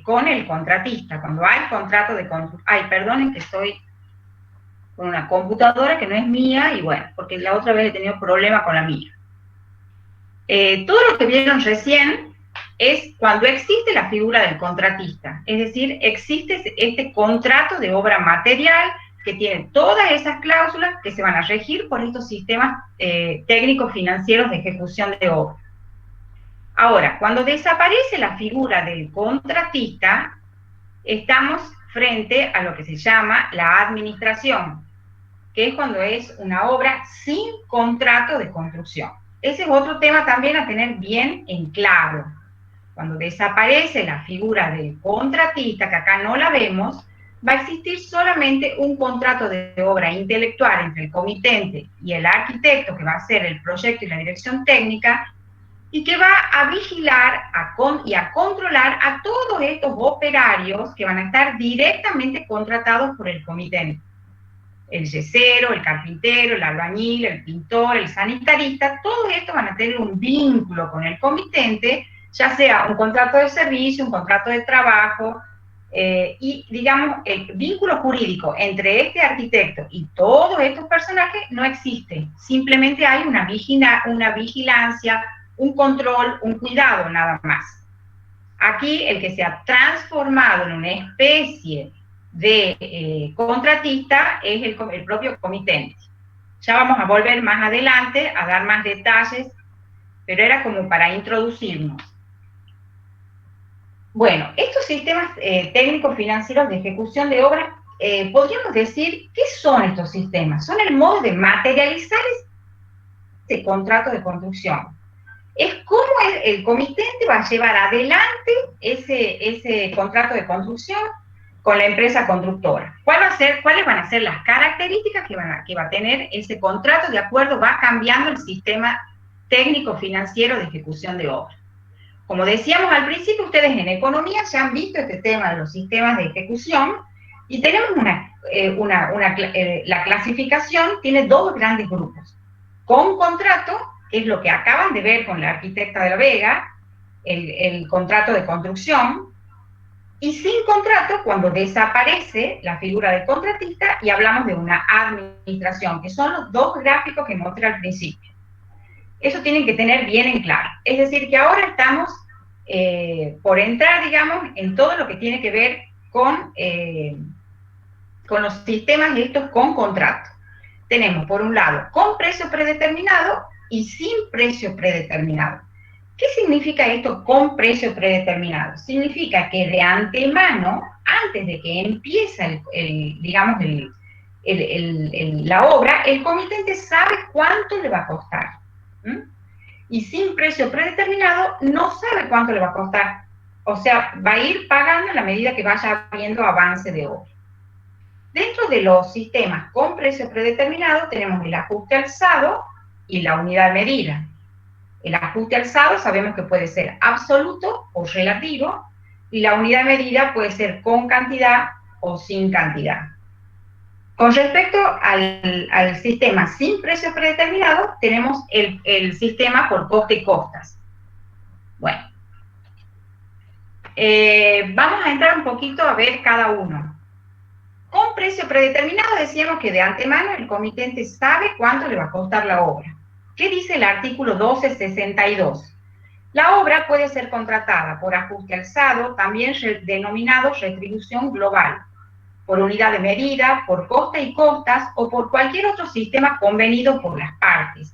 con el contratista, cuando hay contrato de construcción. Ay, perdonen que estoy con una computadora que no es mía, y bueno, porque la otra vez he tenido problema con la mía. Todo lo que vieron recién es cuando existe la figura del contratista, es decir, existe este contrato de obra material que tiene todas esas cláusulas que se van a regir por estos sistemas técnicos financieros de ejecución de obra. Ahora, cuando desaparece la figura del contratista, estamos frente a lo que se llama la administración, que es cuando es una obra sin contrato de construcción. Ese es otro tema también a tener bien en claro. Cuando desaparece la figura del contratista, que acá no la vemos, va a existir solamente un contrato de obra intelectual entre el comitente y el arquitecto, que va a hacer el proyecto y la dirección técnica, y que va a vigilar y a controlar a todos estos operarios que van a estar directamente contratados por el comitente. El yesero, el carpintero, el albañil, el pintor, el sanitarista, todos estos van a tener un vínculo con el comitente, ya sea un contrato de servicio, un contrato de trabajo, y digamos, el vínculo jurídico entre este arquitecto y todos estos personajes no existe. Simplemente hay una vigilancia, un control, un cuidado, nada más. Aquí el que se ha transformado en una especie de contratista es el propio comitente. Ya vamos a volver más adelante a dar más detalles, pero era como para introducirnos. Bueno, estos sistemas técnicos financieros de ejecución de obras, podríamos decir, ¿qué son estos sistemas? Son el modo de materializar ese contrato de construcción. Es cómo el comitente va a llevar adelante ese contrato de construcción con la empresa constructora. ¿Cuáles van a ser las características que va a tener ese contrato? De acuerdo, va cambiando el sistema técnico financiero de ejecución de obra. Como decíamos al principio, ustedes en economía ya han visto este tema de los sistemas de ejecución, y tenemos la clasificación tiene dos grandes grupos. Con contrato, que es lo que acaban de ver con la arquitecta de la Vega, el contrato de construcción, y sin contrato, cuando desaparece la figura del contratista y hablamos de una administración, que son los dos gráficos que mostré al principio. Eso tienen que tener bien en claro. Es decir, que ahora estamos por entrar, digamos, en todo lo que tiene que ver con los sistemas estos con contrato. Tenemos, por un lado, con precio predeterminado y sin precio predeterminado. ¿Qué significa esto con precio predeterminado? Significa que de antemano, antes de que empiece la obra, el comitente sabe cuánto le va a costar. Y sin precio predeterminado no sabe cuánto le va a costar. O sea, va a ir pagando a la medida que vaya habiendo avance de obra. Dentro de los sistemas con precio predeterminado tenemos el ajuste alzado y la unidad de medida. El ajuste alzado sabemos que puede ser absoluto o relativo, y la unidad de medida puede ser con cantidad o sin cantidad. Con respecto al sistema sin precio predeterminado, tenemos el sistema por coste y costas. Bueno, vamos a entrar un poquito a ver cada uno. Con precio predeterminado decíamos que de antemano el comitente sabe cuánto le va a costar la obra. ¿Qué dice el artículo 1262? La obra puede ser contratada por ajuste alzado, también denominado retribución global, por unidad de medida, por coste y costas o por cualquier otro sistema convenido por las partes.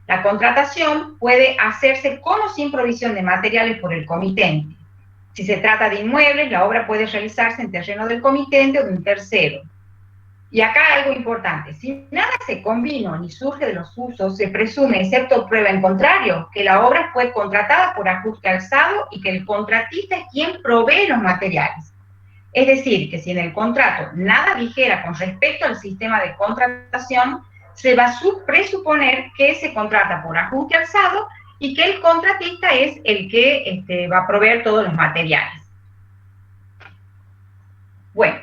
La contratación puede hacerse con o sin provisión de materiales por el comitente. Si se trata de inmuebles, la obra puede realizarse en terreno del comitente o de un tercero. Y acá algo importante, si nada se combina ni surge de los usos, se presume, excepto prueba en contrario, que la obra fue contratada por ajuste alzado y que el contratista es quien provee los materiales. Es decir, que si en el contrato nada dijera con respecto al sistema de contratación, se va a presuponer que se contrata por ajuste alzado y que el contratista es el que va a proveer todos los materiales. Bueno,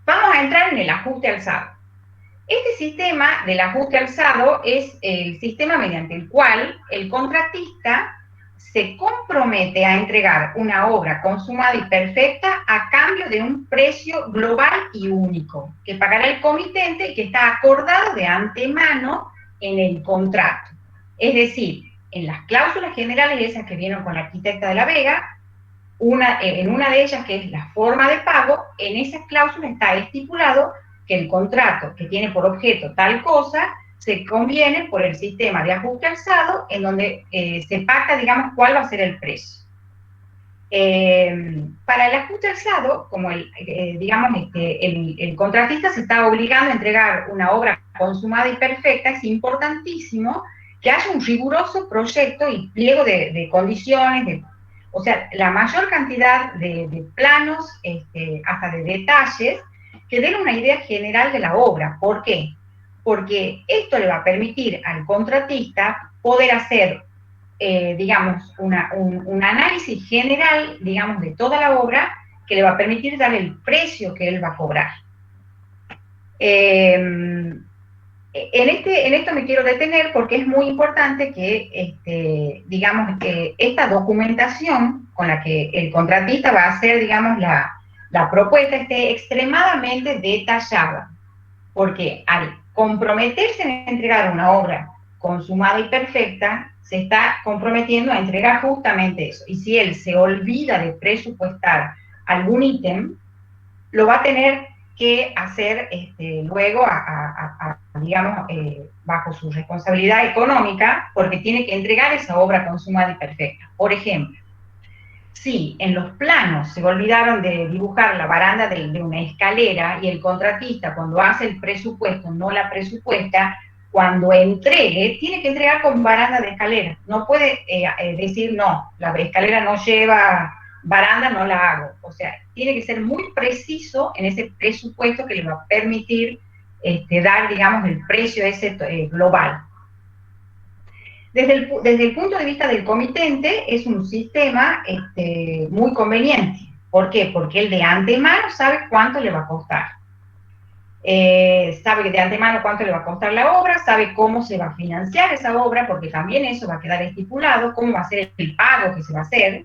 vamos a entrar en el ajuste alzado. Este sistema del ajuste alzado es el sistema mediante el cual el contratista se compromete a entregar una obra consumada y perfecta a cambio de un precio global y único, que pagará el comitente y que está acordado de antemano en el contrato. Es decir, en las cláusulas generales, esas que vienen con la arquitecta de la Vega, en una de ellas, que es la forma de pago, en esas cláusulas está estipulado que el contrato que tiene por objeto tal cosa se conviene por el sistema de ajuste alzado, en donde se pacta, digamos, cuál va a ser el precio. Para el ajuste alzado, como el contratista se está obligando a entregar una obra consumada y perfecta, es importantísimo que haya un riguroso proyecto y pliego de condiciones, o sea, la mayor cantidad de planos, hasta de detalles, que den una idea general de la obra. ¿Por qué? Porque esto le va a permitir al contratista poder hacer, digamos, un análisis general, digamos, de toda la obra, que le va a permitir dar el precio que él va a cobrar. En esto me quiero detener porque es muy importante que, digamos, que esta documentación con la que el contratista va a hacer, digamos, la propuesta esté extremadamente detallada, porque al comprometerse en entregar una obra consumada y perfecta, se está comprometiendo a entregar justamente eso. Y si él se olvida de presupuestar algún ítem, lo va a tener que hacer luego, digamos, bajo su responsabilidad económica, porque tiene que entregar esa obra consumada y perfecta. Por ejemplo, si en los planos se olvidaron de dibujar la baranda de una escalera y el contratista cuando hace el presupuesto no la presupuesta, cuando entregue, tiene que entregar con baranda de escalera. No puede decir, no, la escalera no lleva baranda, no la hago. O sea, tiene que ser muy preciso en ese presupuesto que le va a permitir dar, digamos, el precio ese global. Desde el punto de vista del comitente, es un sistema muy conveniente. ¿Por qué? Porque él de antemano sabe cuánto le va a costar. Sabe de antemano cuánto le va a costar la obra, sabe cómo se va a financiar esa obra, porque también eso va a quedar estipulado, cómo va a ser el pago que se va a hacer,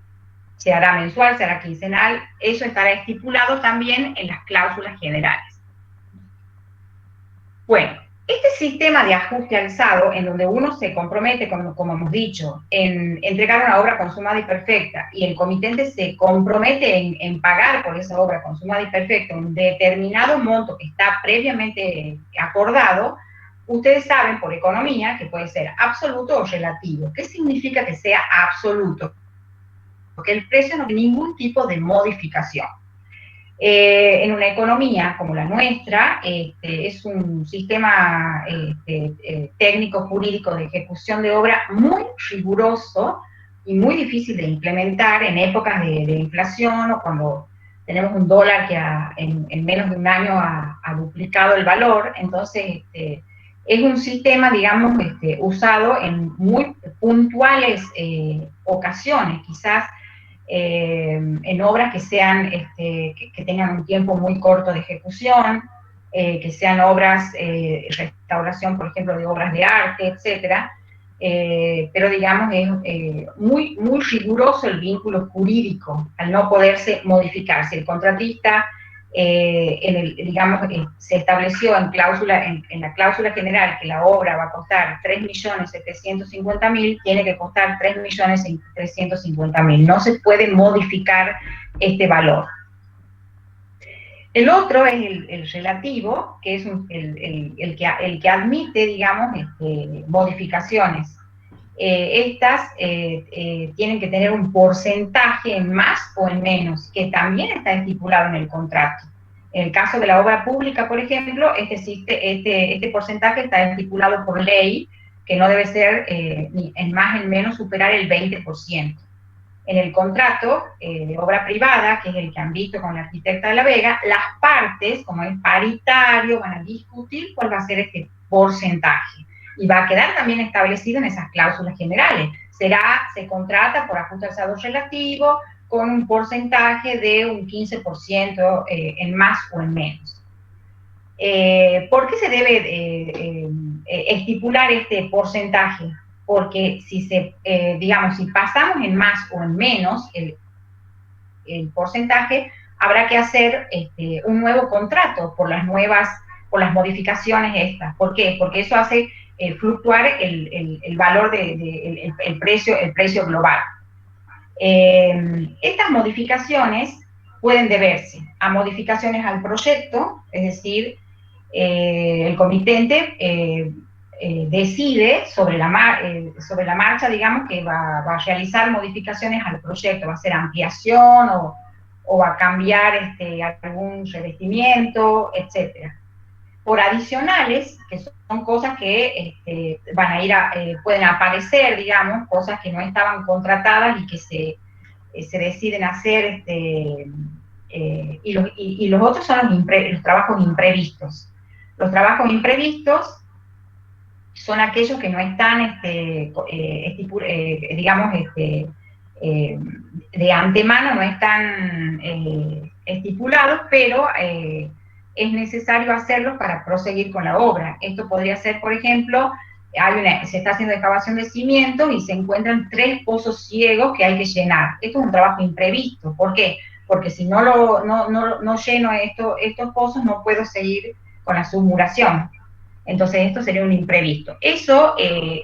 se hará mensual, se hará quincenal, eso estará estipulado también en las cláusulas generales. Bueno, este sistema de ajuste alzado, en donde uno se compromete, como hemos dicho, en entregar una obra consumada y perfecta, y el comitente se compromete en pagar por esa obra consumada y perfecta un determinado monto que está previamente acordado, ustedes saben por economía que puede ser absoluto o relativo. ¿Qué significa que sea absoluto? Porque el precio no tiene ningún tipo de modificación. En una economía como la nuestra, es un sistema técnico jurídico de ejecución de obra muy riguroso y muy difícil de implementar en épocas de inflación o cuando tenemos un dólar que en menos de un año ha duplicado el valor. Entonces, es un sistema, digamos, usado en muy puntuales ocasiones, quizás en obras que sean, que tengan un tiempo muy corto de ejecución, que sean obras, restauración, por ejemplo, de obras de arte, etcétera, pero digamos es muy, muy riguroso el vínculo jurídico al no poderse modificar. Si el contratista se estableció en la cláusula general que la obra va a costar 3.750.000, tiene que costar 3.350.000. No se puede modificar este valor. El otro es el relativo, que es el que admite, digamos, modificaciones. Estas tienen que tener un porcentaje en más o en menos, que también está estipulado en el contrato. En el caso de la obra pública, por ejemplo, este porcentaje está estipulado por ley, que no debe ser ni en más ni en menos superar el 20%. En el contrato de obra privada, que es el que han visto con la arquitecta de La Vega, las partes, como es paritario, van a discutir cuál va a ser este porcentaje. Y va a quedar también establecido en esas cláusulas generales. Se contrata por ajuste alzado relativo con un porcentaje de un 15% en más o en menos. ¿Por qué se debe estipular este porcentaje? Porque si pasamos en más o en menos el porcentaje, habrá que hacer un nuevo contrato por las modificaciones estas. ¿Por qué? Porque eso hace fluctuar el valor el precio global. Estas modificaciones pueden deberse a modificaciones al proyecto, es decir, el comitente decide sobre la marcha, digamos, que va a realizar modificaciones al proyecto, va a hacer ampliación o va a cambiar algún revestimiento, etcétera. Por adicionales, que son cosas que pueden aparecer, digamos, cosas que no estaban contratadas y que se deciden hacer, y los otros son los trabajos imprevistos. Los trabajos imprevistos son aquellos que no están, de antemano no están estipulados, pero es necesario hacerlos para proseguir con la obra. Esto podría ser, por ejemplo, se está haciendo excavación de cimientos y se encuentran 3 pozos ciegos que hay que llenar. Esto es un trabajo imprevisto. ¿Por qué? Porque si no lleno estos pozos, no puedo seguir con la submuración. Entonces, esto sería un imprevisto. Eso,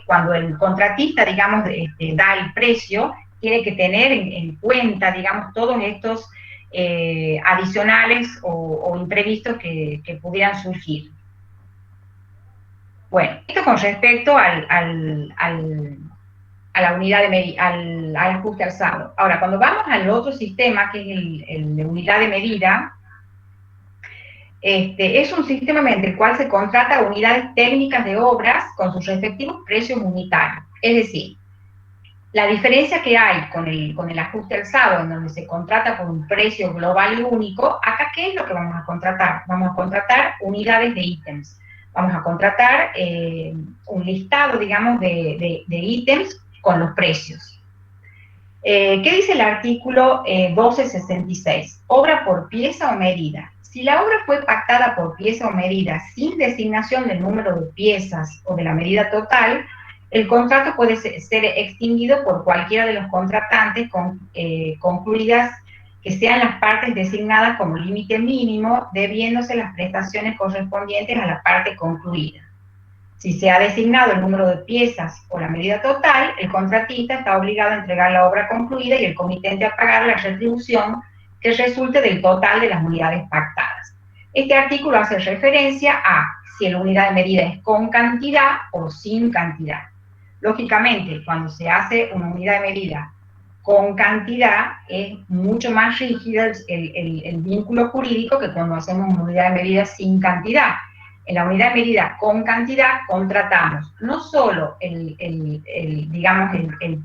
cuando el contratista, digamos, da el precio, tiene que tener en cuenta, digamos, todos estos adicionales o imprevistos que pudieran surgir. Bueno, esto con respecto a la unidad al ajuste alzado. Ahora, cuando vamos al otro sistema, que es el de unidad de medida, es un sistema mediante el cual se contrata unidades técnicas de obras con sus respectivos precios unitarios. Es decir, la diferencia que hay con el ajuste alzado, en donde se contrata por un precio global y único, acá, ¿qué es lo que vamos a contratar? Vamos a contratar unidades de ítems. Vamos a contratar un listado, digamos, de ítems con los precios. ¿Qué dice el artículo 1266? Obra por pieza o medida. Si la obra fue pactada por pieza o medida sin designación del número de piezas o de la medida total, el contrato puede ser extinguido por cualquiera de los contratantes concluidas que sean las partes designadas como límite mínimo, debiéndose las prestaciones correspondientes a la parte concluida. Si se ha designado el número de piezas o la medida total, el contratista está obligado a entregar la obra concluida y el comitente a pagar la retribución que resulte del total de las unidades pactadas. Este artículo hace referencia a si la unidad de medida es con cantidad o sin cantidad. Lógicamente, cuando se hace una unidad de medida con cantidad, es mucho más rígido el vínculo jurídico que cuando hacemos una unidad de medida sin cantidad. En la unidad de medida con cantidad contratamos no solo el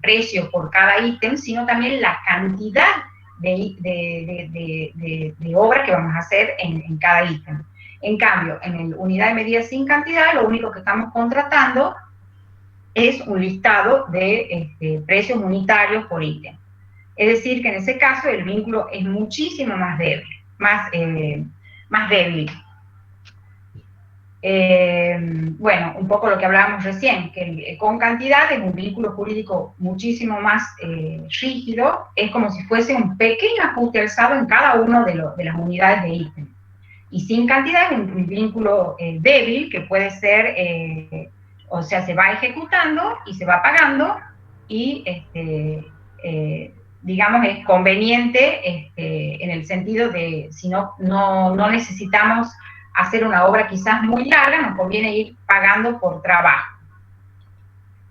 precio por cada ítem, sino también la cantidad de obra que vamos a hacer en cada ítem. En cambio, en la unidad de medida sin cantidad, lo único que estamos contratando es un listado de precios unitarios por ítem. Es decir, que en ese caso el vínculo es muchísimo más débil, más débil. Bueno, un poco lo que hablábamos recién, que con cantidad es un vínculo jurídico muchísimo más rígido, es como si fuese un pequeño ajuste alzado en cada una de las unidades de ítem. Y sin cantidad es un vínculo débil que puede ser, o sea, se va ejecutando y se va pagando y, digamos, es conveniente en el sentido de si no necesitamos hacer una obra quizás muy larga, nos conviene ir pagando por trabajo.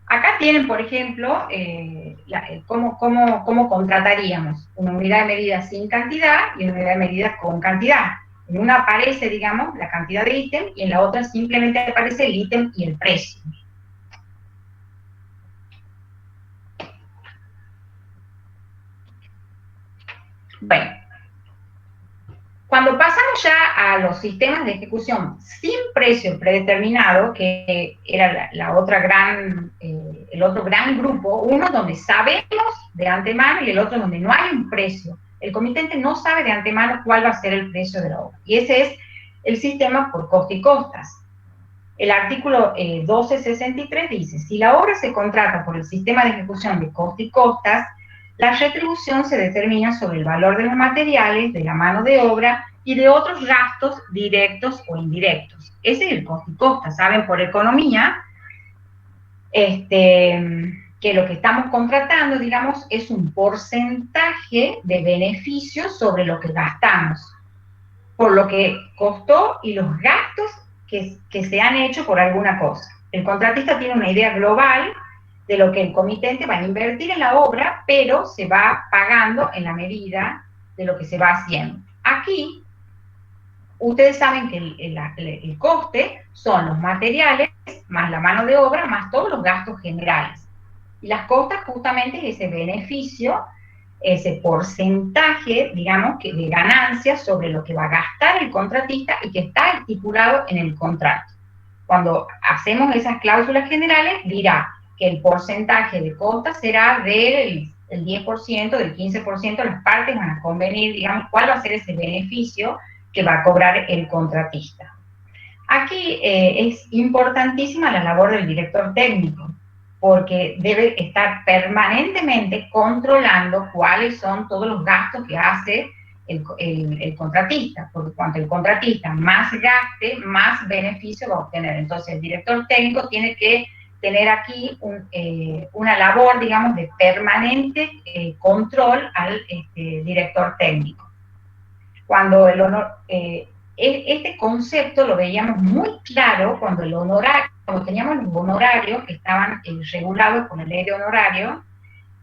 Acá tienen, por ejemplo, cómo contrataríamos una unidad de medida sin cantidad y una unidad de medida con cantidad. En una aparece, digamos, la cantidad de ítem y en la otra simplemente aparece el ítem y el precio. Bueno, cuando pasamos ya a los sistemas de ejecución sin precio predeterminado, que era el otro gran grupo, uno donde sabemos de antemano y el otro donde no hay un precio. El comitente no sabe de antemano cuál va a ser el precio de la obra. Y ese es el sistema por coste y costas. El artículo 1263 dice, si la obra se contrata por el sistema de ejecución de coste y costas, la retribución se determina sobre el valor de los materiales, de la mano de obra y de otros gastos directos o indirectos. Ese es el coste y costas. Saben por economía que lo que estamos contratando, digamos, es un porcentaje de beneficios sobre lo que gastamos, por lo que costó y los gastos que se han hecho por alguna cosa. El contratista tiene una idea global de lo que el comitente va a invertir en la obra, pero se va pagando en la medida de lo que se va haciendo. Aquí, ustedes saben que el coste son los materiales, más la mano de obra, más todos los gastos generales. Y las costas justamente es ese beneficio, ese porcentaje, digamos, de ganancias sobre lo que va a gastar el contratista y que está estipulado en el contrato. Cuando hacemos esas cláusulas generales, dirá que el porcentaje de costas será del 10%, del 15%, las partes van a convenir, digamos, cuál va a ser ese beneficio que va a cobrar el contratista. Aquí es importantísima la labor del director técnico, porque debe estar permanentemente controlando cuáles son todos los gastos que hace el contratista, porque cuanto el contratista más gaste, más beneficio va a obtener. Entonces el director técnico tiene que tener aquí una labor, digamos, de permanente control al director técnico. Cuando este concepto lo veíamos muy claro cuando teníamos los honorarios que estaban regulados por la ley de honorario,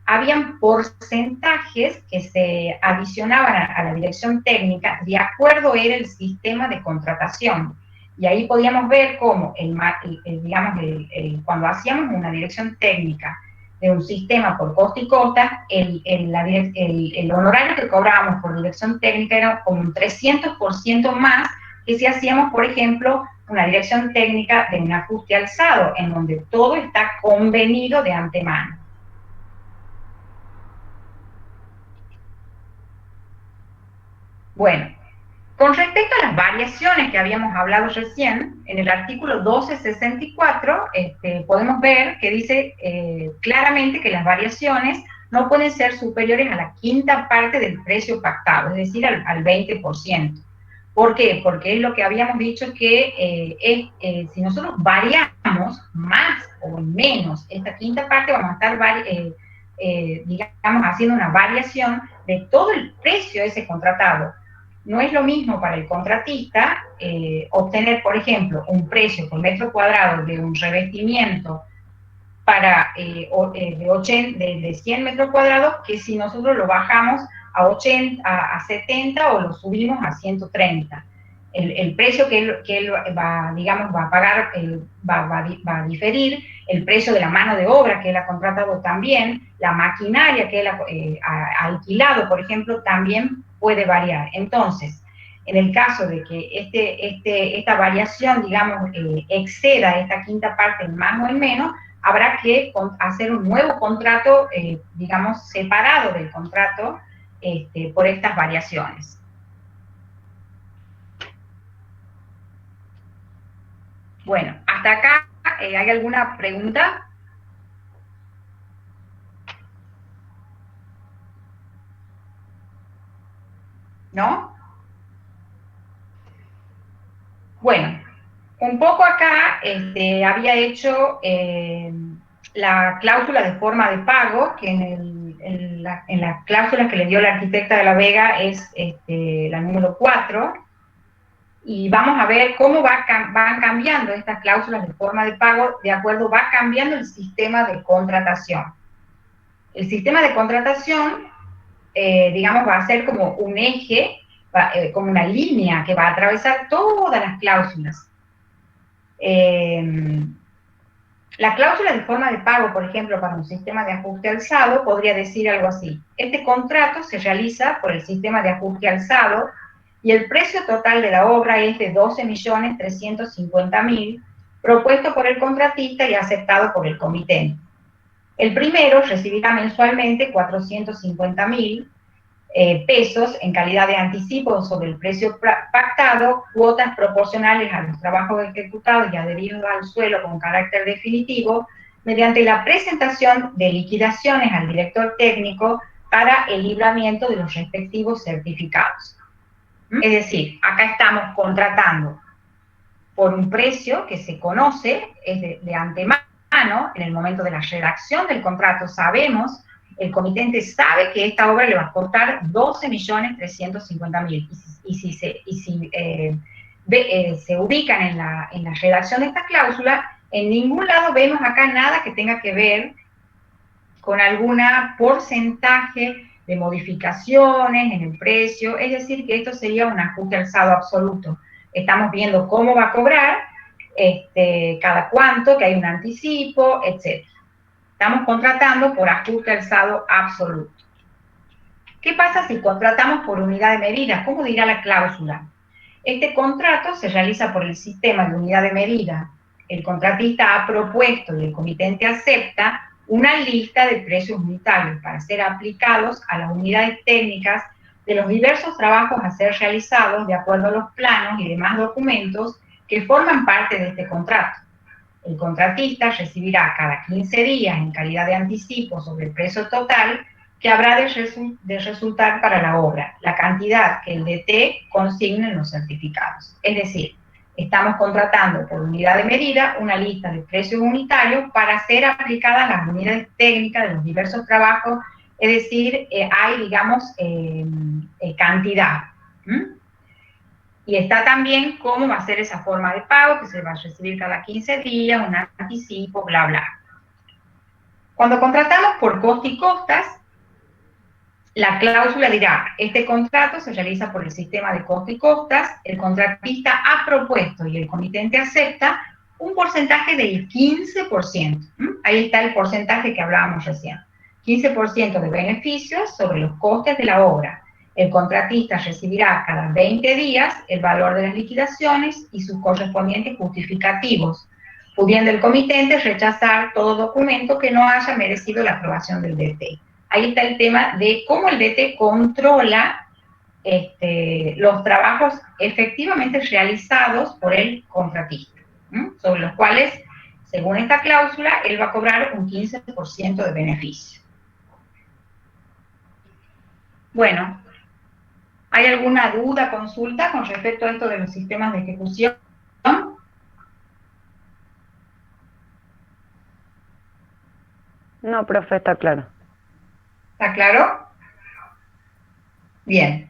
habían porcentajes que se adicionaban a la dirección técnica de acuerdo era el sistema de contratación. Y ahí podíamos ver cómo, cuando hacíamos una dirección técnica de un sistema por coste y costas, el honorario que cobrábamos por dirección técnica era como un 300% más que si hacíamos, por ejemplo, una dirección técnica de un ajuste alzado, en donde todo está convenido de antemano. Bueno, con respecto a las variaciones que habíamos hablado recién, en el artículo 1264 podemos ver que dice claramente que las variaciones no pueden ser superiores a la quinta parte del precio pactado, es decir, al 20%. ¿Por qué? Porque es lo que habíamos dicho que si nosotros variamos más o menos esta quinta parte, vamos a estar, digamos, haciendo una variación de todo el precio de ese contratado. No es lo mismo para el contratista obtener, por ejemplo, un precio por metro cuadrado de un revestimiento de 100 metros cuadrados que si nosotros lo bajamos a 70 o lo subimos a 130. El precio que él va, digamos, va a pagar, va a diferir, el precio de la mano de obra que él ha contratado también, la maquinaria que él ha alquilado, por ejemplo, también puede variar. Entonces, en el caso de que esta variación, digamos, exceda esta quinta parte en más o en menos, habrá que hacer un nuevo contrato, digamos, separado del contrato por estas variaciones. Bueno, hasta acá, ¿hay alguna pregunta? ¿No? Bueno, un poco acá había hecho la cláusula de forma de pago, que en las cláusulas que le dio la arquitecta de la Vega es la número 4, y vamos a ver cómo van cambiando estas cláusulas de forma de pago, de acuerdo, va cambiando el sistema de contratación. El sistema de contratación, digamos, va a ser como un eje, como una línea que va a atravesar todas las cláusulas. La cláusula de forma de pago, por ejemplo, para un sistema de ajuste alzado, podría decir algo así. Este contrato se realiza por el sistema de ajuste alzado y el precio total de la obra es de 12.350.000, propuesto por el contratista y aceptado por el comitente. El primero recibirá mensualmente 450.000 pesos en calidad de anticipo sobre el precio pactado, cuotas proporcionales a los trabajos ejecutados y adheridos al suelo con carácter definitivo, mediante la presentación de liquidaciones al director técnico para el libramiento de los respectivos certificados. Es decir, acá estamos contratando por un precio que se conoce, es de antemano, en el momento de la redacción del contrato sabemos, el comitente sabe que esta obra le va a costar 12.350.000. Y si se ubican en la redacción de esta cláusula, en ningún lado vemos acá nada que tenga que ver con alguna porcentaje de modificaciones en el precio, es decir, que esto sería un ajuste alzado absoluto. Estamos viendo cómo va a cobrar, cada cuánto, que hay un anticipo, etc. Estamos contratando por ajuste alzado absoluto. ¿Qué pasa si contratamos por unidad de medida? ¿Cómo dirá la cláusula? Este contrato se realiza por el sistema de unidad de medida. El contratista ha propuesto y el comitente acepta una lista de precios unitarios para ser aplicados a las unidades técnicas de los diversos trabajos a ser realizados de acuerdo a los planos y demás documentos que forman parte de este contrato. El contratista recibirá cada 15 días en calidad de anticipo sobre el precio total que habrá de resultar para la obra, la cantidad que el DT consigne en los certificados. Es decir, estamos contratando por unidad de medida una lista de precios unitarios para ser aplicadas a las unidades técnicas de los diversos trabajos, es decir, hay, digamos, cantidad. Y está también cómo va a ser esa forma de pago, que se va a recibir cada 15 días, un anticipo, bla, bla. Cuando contratamos por coste y costas, la cláusula dirá, este contrato se realiza por el sistema de coste y costas, el contratista ha propuesto y el comitente acepta un porcentaje del 15%. Ahí está el porcentaje que hablábamos recién. 15% de beneficios sobre los costes de la obra. El contratista recibirá cada 20 días el valor de las liquidaciones y sus correspondientes justificativos, pudiendo el comitente rechazar todo documento que no haya merecido la aprobación del DT. Ahí está el tema de cómo el DT controla los trabajos efectivamente realizados por el contratista, sobre los cuales, según esta cláusula, él va a cobrar un 15% de beneficio. Bueno, ¿hay alguna duda, consulta con respecto a esto de los sistemas de ejecución? No, profe, está claro. ¿Está claro? Bien.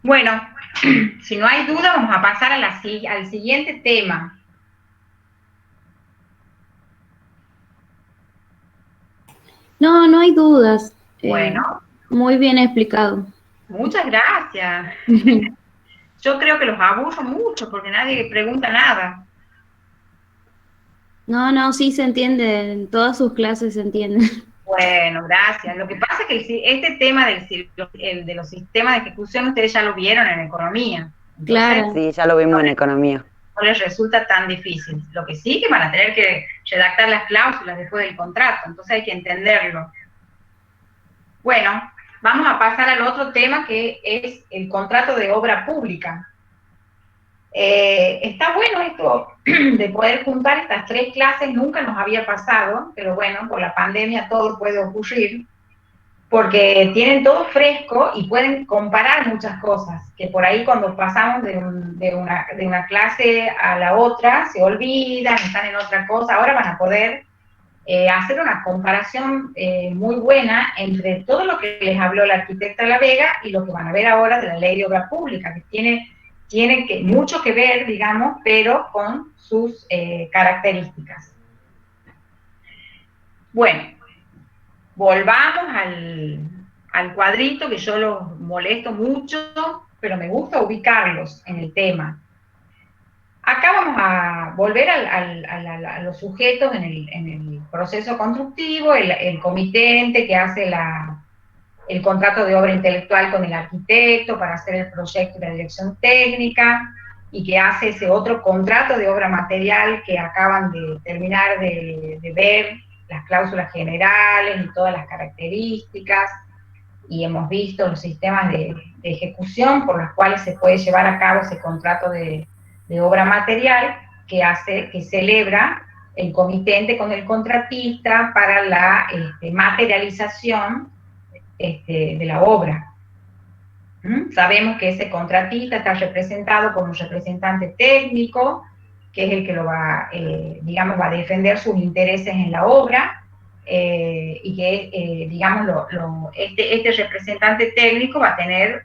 Bueno, si no hay duda, vamos a pasar a al siguiente tema. No, no hay dudas. Bueno, Muy bien explicado. muchas gracias. Yo creo que los aburro mucho porque nadie pregunta nada. No, no, sí se entiende, en todas sus clases se entiende. Bueno, gracias. Lo que pasa es que este tema el de los sistemas de ejecución ustedes ya lo vieron en economía. Entonces, Claro. Sí, ya lo vimos en economía. no les resulta tan difícil. Lo que sí que van a tener que redactar las cláusulas después del contrato, entonces hay que entenderlo. Bueno, vamos a pasar al otro tema que es el contrato de obra pública. Está bueno esto de poder juntar estas tres clases, nunca nos había pasado, pero bueno, por la pandemia todo puede ocurrir, porque tienen todo fresco y pueden comparar muchas cosas, que por ahí cuando pasamos de una clase a la otra se olvidan, están en otra cosa, ahora van a poder hacer una comparación muy buena entre todo lo que les habló la arquitecta La Vega y lo que van a ver ahora de la Ley de Obra Pública, que tiene mucho que ver, digamos, pero con sus características. Bueno, volvamos al cuadrito, que yo los molesto mucho, pero me gusta ubicarlos en el tema. Acá vamos a volver a los sujetos en el proceso constructivo, el comitente que hace el contrato de obra intelectual con el arquitecto para hacer el proyecto y la dirección técnica, y que hace ese otro contrato de obra material que acaban de terminar de ver, las cláusulas generales y todas las características, y hemos visto los sistemas de ejecución por los cuales se puede llevar a cabo ese contrato de obra material que celebra el comitente con el contratista para la materialización de la obra. Sabemos que ese contratista está representado por un representante técnico, que es el que lo va, digamos, va a defender sus intereses en la obra, y que, digamos, este representante técnico va a tener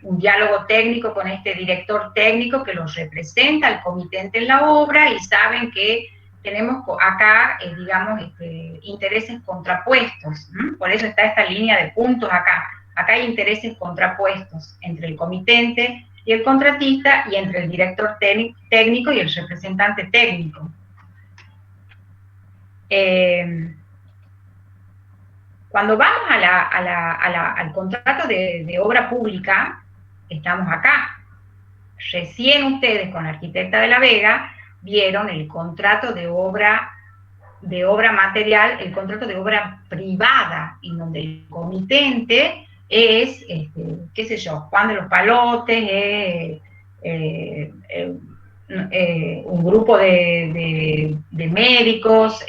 un diálogo técnico con este director técnico que los representa al comitente en la obra, y saben que tenemos acá, digamos, intereses contrapuestos. Por eso está esta línea de puntos acá. Acá hay intereses contrapuestos entre el comitente y el contratista, y entre el director técnico y el representante técnico. Cuando vamos al contrato de obra pública, estamos acá. Recién ustedes con la arquitecta de La Vega vieron el contrato de obra material, el contrato de obra privada, en donde el comitente es, qué sé yo, Juan de los Palotes, un grupo de médicos,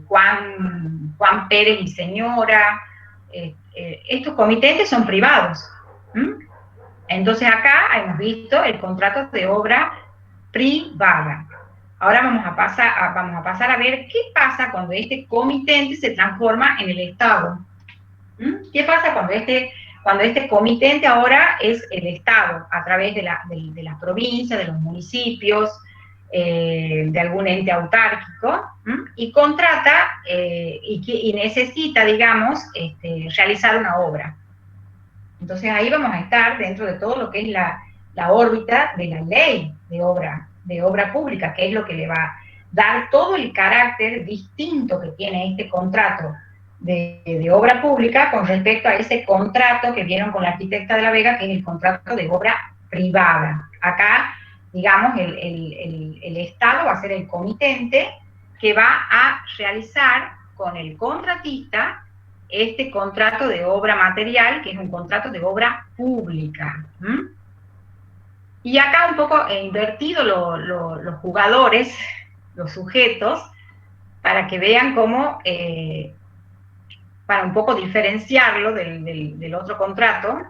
Juan Pérez y señora. Estos comitentes son privados. Entonces acá hemos visto el contrato de obra privada. Ahora vamos a pasar a ver qué pasa cuando este comitente se transforma en el Estado. ¿Qué pasa cuando este comitente ahora es el Estado, a través de las provincias, de los municipios, de algún ente autárquico, y contrata y necesita, digamos, realizar una obra? Entonces ahí vamos a estar dentro de todo lo que es la órbita de la ley de obra pública, que es lo que le va a dar todo el carácter distinto que tiene este contrato de obra pública con respecto a ese contrato que vieron con la arquitecta de La Vega, que es el contrato de obra privada. Acá, digamos, el Estado va a ser el comitente que va a realizar con el contratista este contrato de obra material, que es un contrato de obra pública. Y acá un poco he invertido los jugadores, los sujetos, para que vean cómo, para un poco diferenciarlo del otro contrato.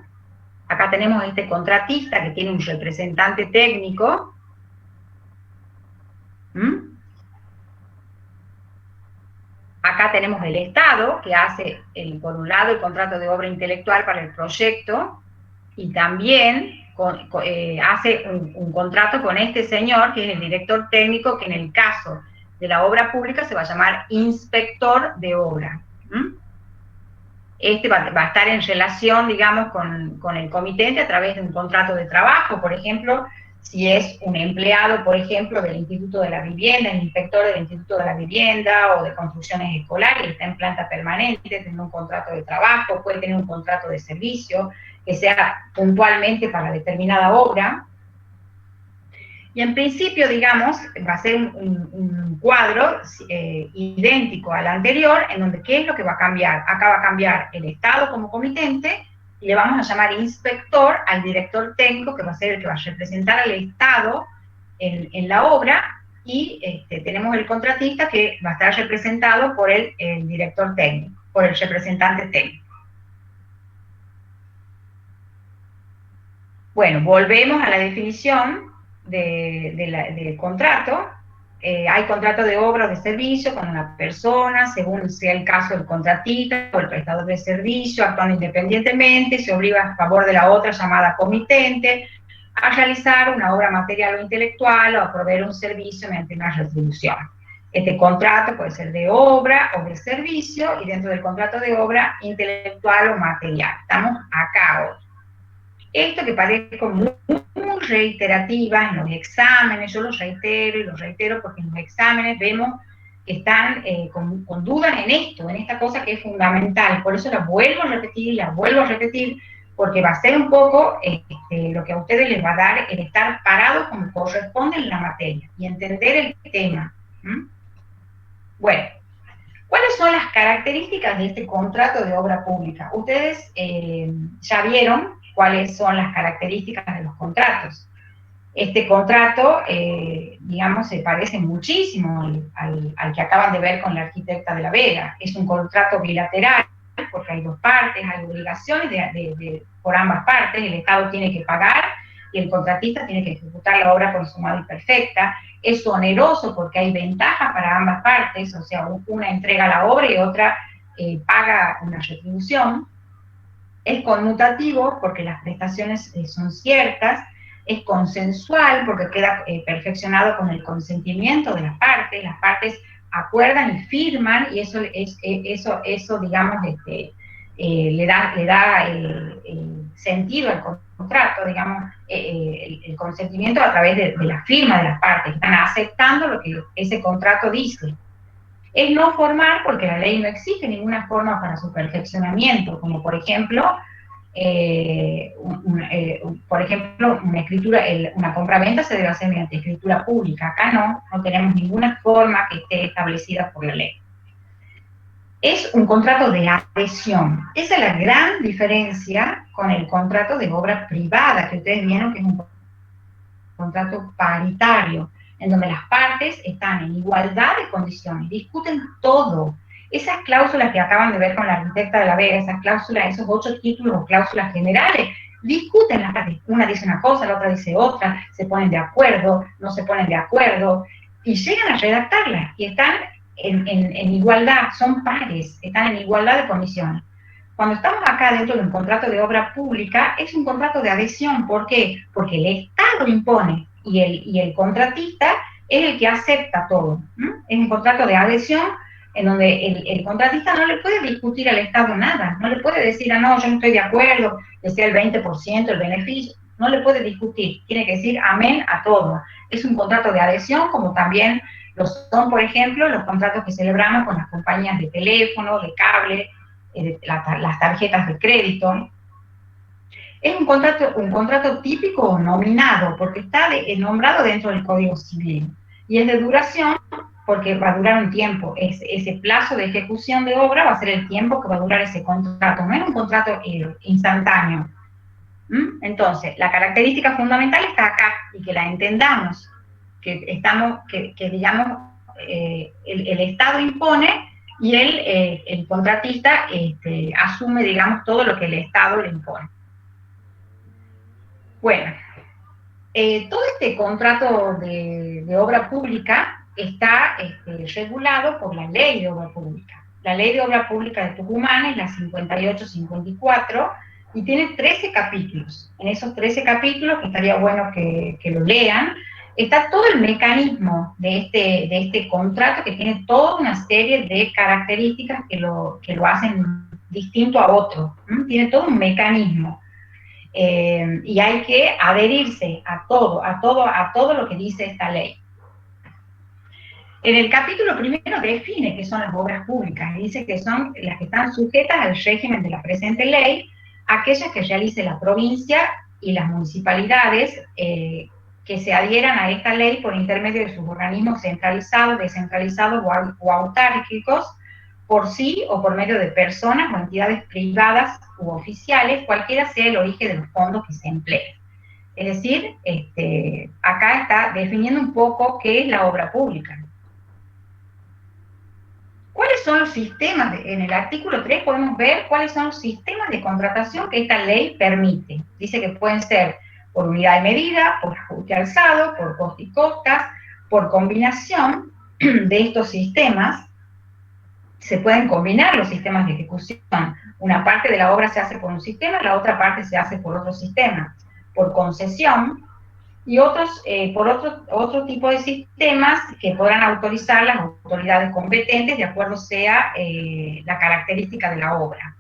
Acá tenemos este contratista que tiene un representante técnico. Acá acá tenemos el Estado, que hace, por un lado, el contrato de obra intelectual para el proyecto, y también hace un contrato con este señor, que es el director técnico, que en el caso de la obra pública se va a llamar inspector de obra. Este va a estar en relación, digamos, con el comitente a través de un contrato de trabajo, por ejemplo, si es un empleado, por ejemplo, del Instituto de la Vivienda, el inspector del Instituto de la Vivienda o de construcciones escolares, y está en planta permanente, tiene un contrato de trabajo, puede tener un contrato de servicio, que sea puntualmente para determinada obra. Y en principio, digamos, va a ser un cuadro idéntico al anterior, en donde ¿qué es lo que va a cambiar? Acá va a cambiar el Estado como comitente, y le vamos a llamar inspector al director técnico, que va a ser el que va a representar al Estado en la obra, y tenemos el contratista, que va a estar representado por el director técnico, por el representante técnico. Bueno, volvemos a la definición del contrato. Hay contrato de obra o de servicio con una persona, según sea el caso del contratista o el prestador de servicio, actuando independientemente, se obliga a favor de la otra llamada comitente a realizar una obra material o intelectual o a proveer un servicio mediante una retribución. Este contrato puede ser de obra o de servicio, y dentro del contrato de obra, intelectual o material. Estamos acá hoy. Esto que parece muy reiterativa en los exámenes, yo los reitero y los reitero porque en los exámenes vemos que están con dudas en esto, en esta cosa que es fundamental. Por eso la vuelvo a repetir, porque va a ser un poco lo que a ustedes les va a dar el estar parados como corresponde en la materia y entender el tema. Bueno, ¿cuáles son las características de este contrato de obra pública? Ustedes ya vieron cuáles son las características de los contratos. Este contrato, digamos, se parece muchísimo al que acaban de ver con la arquitecta de La Vega. Es un contrato bilateral, porque hay dos partes, hay obligaciones por ambas partes, el Estado tiene que pagar y el contratista tiene que ejecutar la obra consumada y perfecta. Es oneroso porque hay ventajas para ambas partes, o sea, una entrega la obra y otra paga una retribución. Es conmutativo porque las prestaciones son ciertas. Es consensual porque queda perfeccionado con el consentimiento de las partes acuerdan y firman, y eso digamos, le da sentido al contrato, digamos, el consentimiento a través de la firma de las partes, están aceptando lo que ese contrato dice. Es no formal porque la ley no exige ninguna forma para su perfeccionamiento, como por ejemplo, una escritura, una compraventa se debe hacer mediante escritura pública. Acá no tenemos ninguna forma que esté establecida por la ley. Es un contrato de adhesión. Esa es la gran diferencia con el contrato de obra privada, que ustedes vieron que es un contrato paritario, en donde las partes están en igualdad de condiciones, discuten todo. Esas cláusulas que acaban de ver con la arquitecta de La Vega, esas cláusulas, esos 8 títulos o cláusulas generales, discuten las partes. Una dice una cosa, la otra dice otra, se ponen de acuerdo, no se ponen de acuerdo, y llegan a redactarlas, y están en igualdad, son pares, están en igualdad de condiciones. Cuando estamos acá dentro de un contrato de obra pública, es un contrato de adhesión. ¿Por qué? Porque el Estado impone, y el contratista es el que acepta todo. Es un contrato de adhesión en donde el contratista no le puede discutir al Estado nada, no le puede decir, no, yo no estoy de acuerdo, que sea el 20% el beneficio, no le puede discutir, tiene que decir amén a todo. Es un contrato de adhesión, como también lo son, por ejemplo, los contratos que celebramos con las compañías de teléfono, de cable, las tarjetas de crédito. Es un contrato típico o nominado, porque está nombrado dentro del Código Civil, y es de duración, porque va a durar un tiempo. Ese plazo de ejecución de obra va a ser el tiempo que va a durar ese contrato, no es un contrato instantáneo. Entonces, la característica fundamental está acá, y que la entendamos, que digamos, el Estado impone, y el contratista asume, digamos, todo lo que el Estado le impone. Bueno, todo este contrato de obra pública está regulado por la ley de obra pública. La Ley de Obra Pública de Tucumán es la 5854 y tiene 13 capítulos. En esos 13 capítulos, que estaría bueno que lo lean, está todo el mecanismo de este contrato, que tiene toda una serie de características que lo hacen distinto a otro. Tiene todo un mecanismo. Y hay que adherirse a todo lo que dice esta ley. En el capítulo primero define qué son las obras públicas, y dice que son las que están sujetas al régimen de la presente ley, aquellas que realice la provincia y las municipalidades que se adhieran a esta ley por intermedio de sus organismos centralizados, descentralizados o autárquicos, por sí o por medio de personas o entidades privadas u oficiales, cualquiera sea el origen de los fondos que se empleen. Es decir, acá está definiendo un poco qué es la obra pública. ¿Cuáles son los sistemas? En el artículo 3 podemos ver cuáles son los sistemas de contratación que esta ley permite. Dice que pueden ser por unidad de medida, por ajuste alzado, por coste y costas, por combinación de estos sistemas. Se pueden combinar los sistemas de ejecución. Una parte de la obra se hace por un sistema, la otra parte se hace por otro sistema. Por concesión, y otros por otro tipo de sistemas que podrán autorizar las autoridades competentes de acuerdo sea la característica de la obra.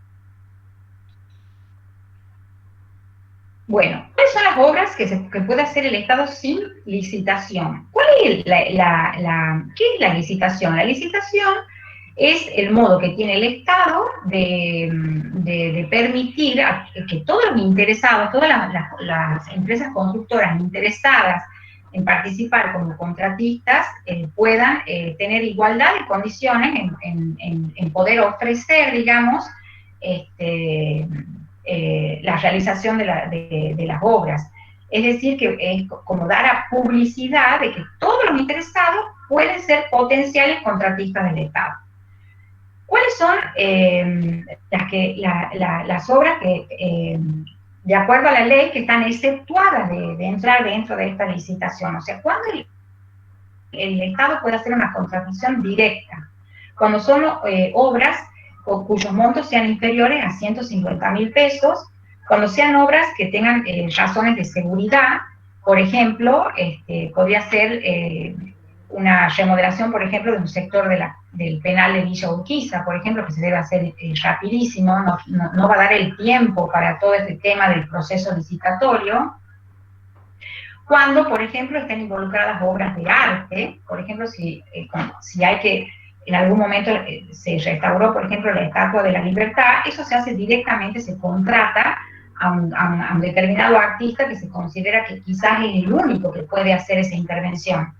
Bueno, ¿cuáles son las obras que puede hacer el Estado sin licitación? ¿Cuál es ¿qué es la licitación? La licitación es el modo que tiene el Estado de permitir que todos los interesados, todas las empresas constructoras interesadas en participar como contratistas puedan tener igualdad de condiciones en poder ofrecer, digamos, la realización de las obras. Es decir, que es como dar a publicidad de que todos los interesados pueden ser potenciales contratistas del Estado. ¿Cuáles son las obras que, de acuerdo a la ley, que están exceptuadas de entrar dentro de esta licitación? O sea, ¿cuándo el Estado puede hacer una contratación directa? Cuando son obras cuyos montos sean inferiores a 150.000 pesos, cuando sean obras que tengan razones de seguridad, por ejemplo, podría ser una remodelación, por ejemplo, de un sector del penal de Villa Urquiza, por ejemplo, que se debe hacer rapidísimo, no va a dar el tiempo para todo este tema del proceso licitatorio. Cuando, por ejemplo, estén involucradas obras de arte, por ejemplo, si hay que, en algún momento se restauró, por ejemplo, la Estatua de la Libertad, eso se hace directamente, se contrata a un determinado artista que se considera que quizás es el único que puede hacer esa intervención.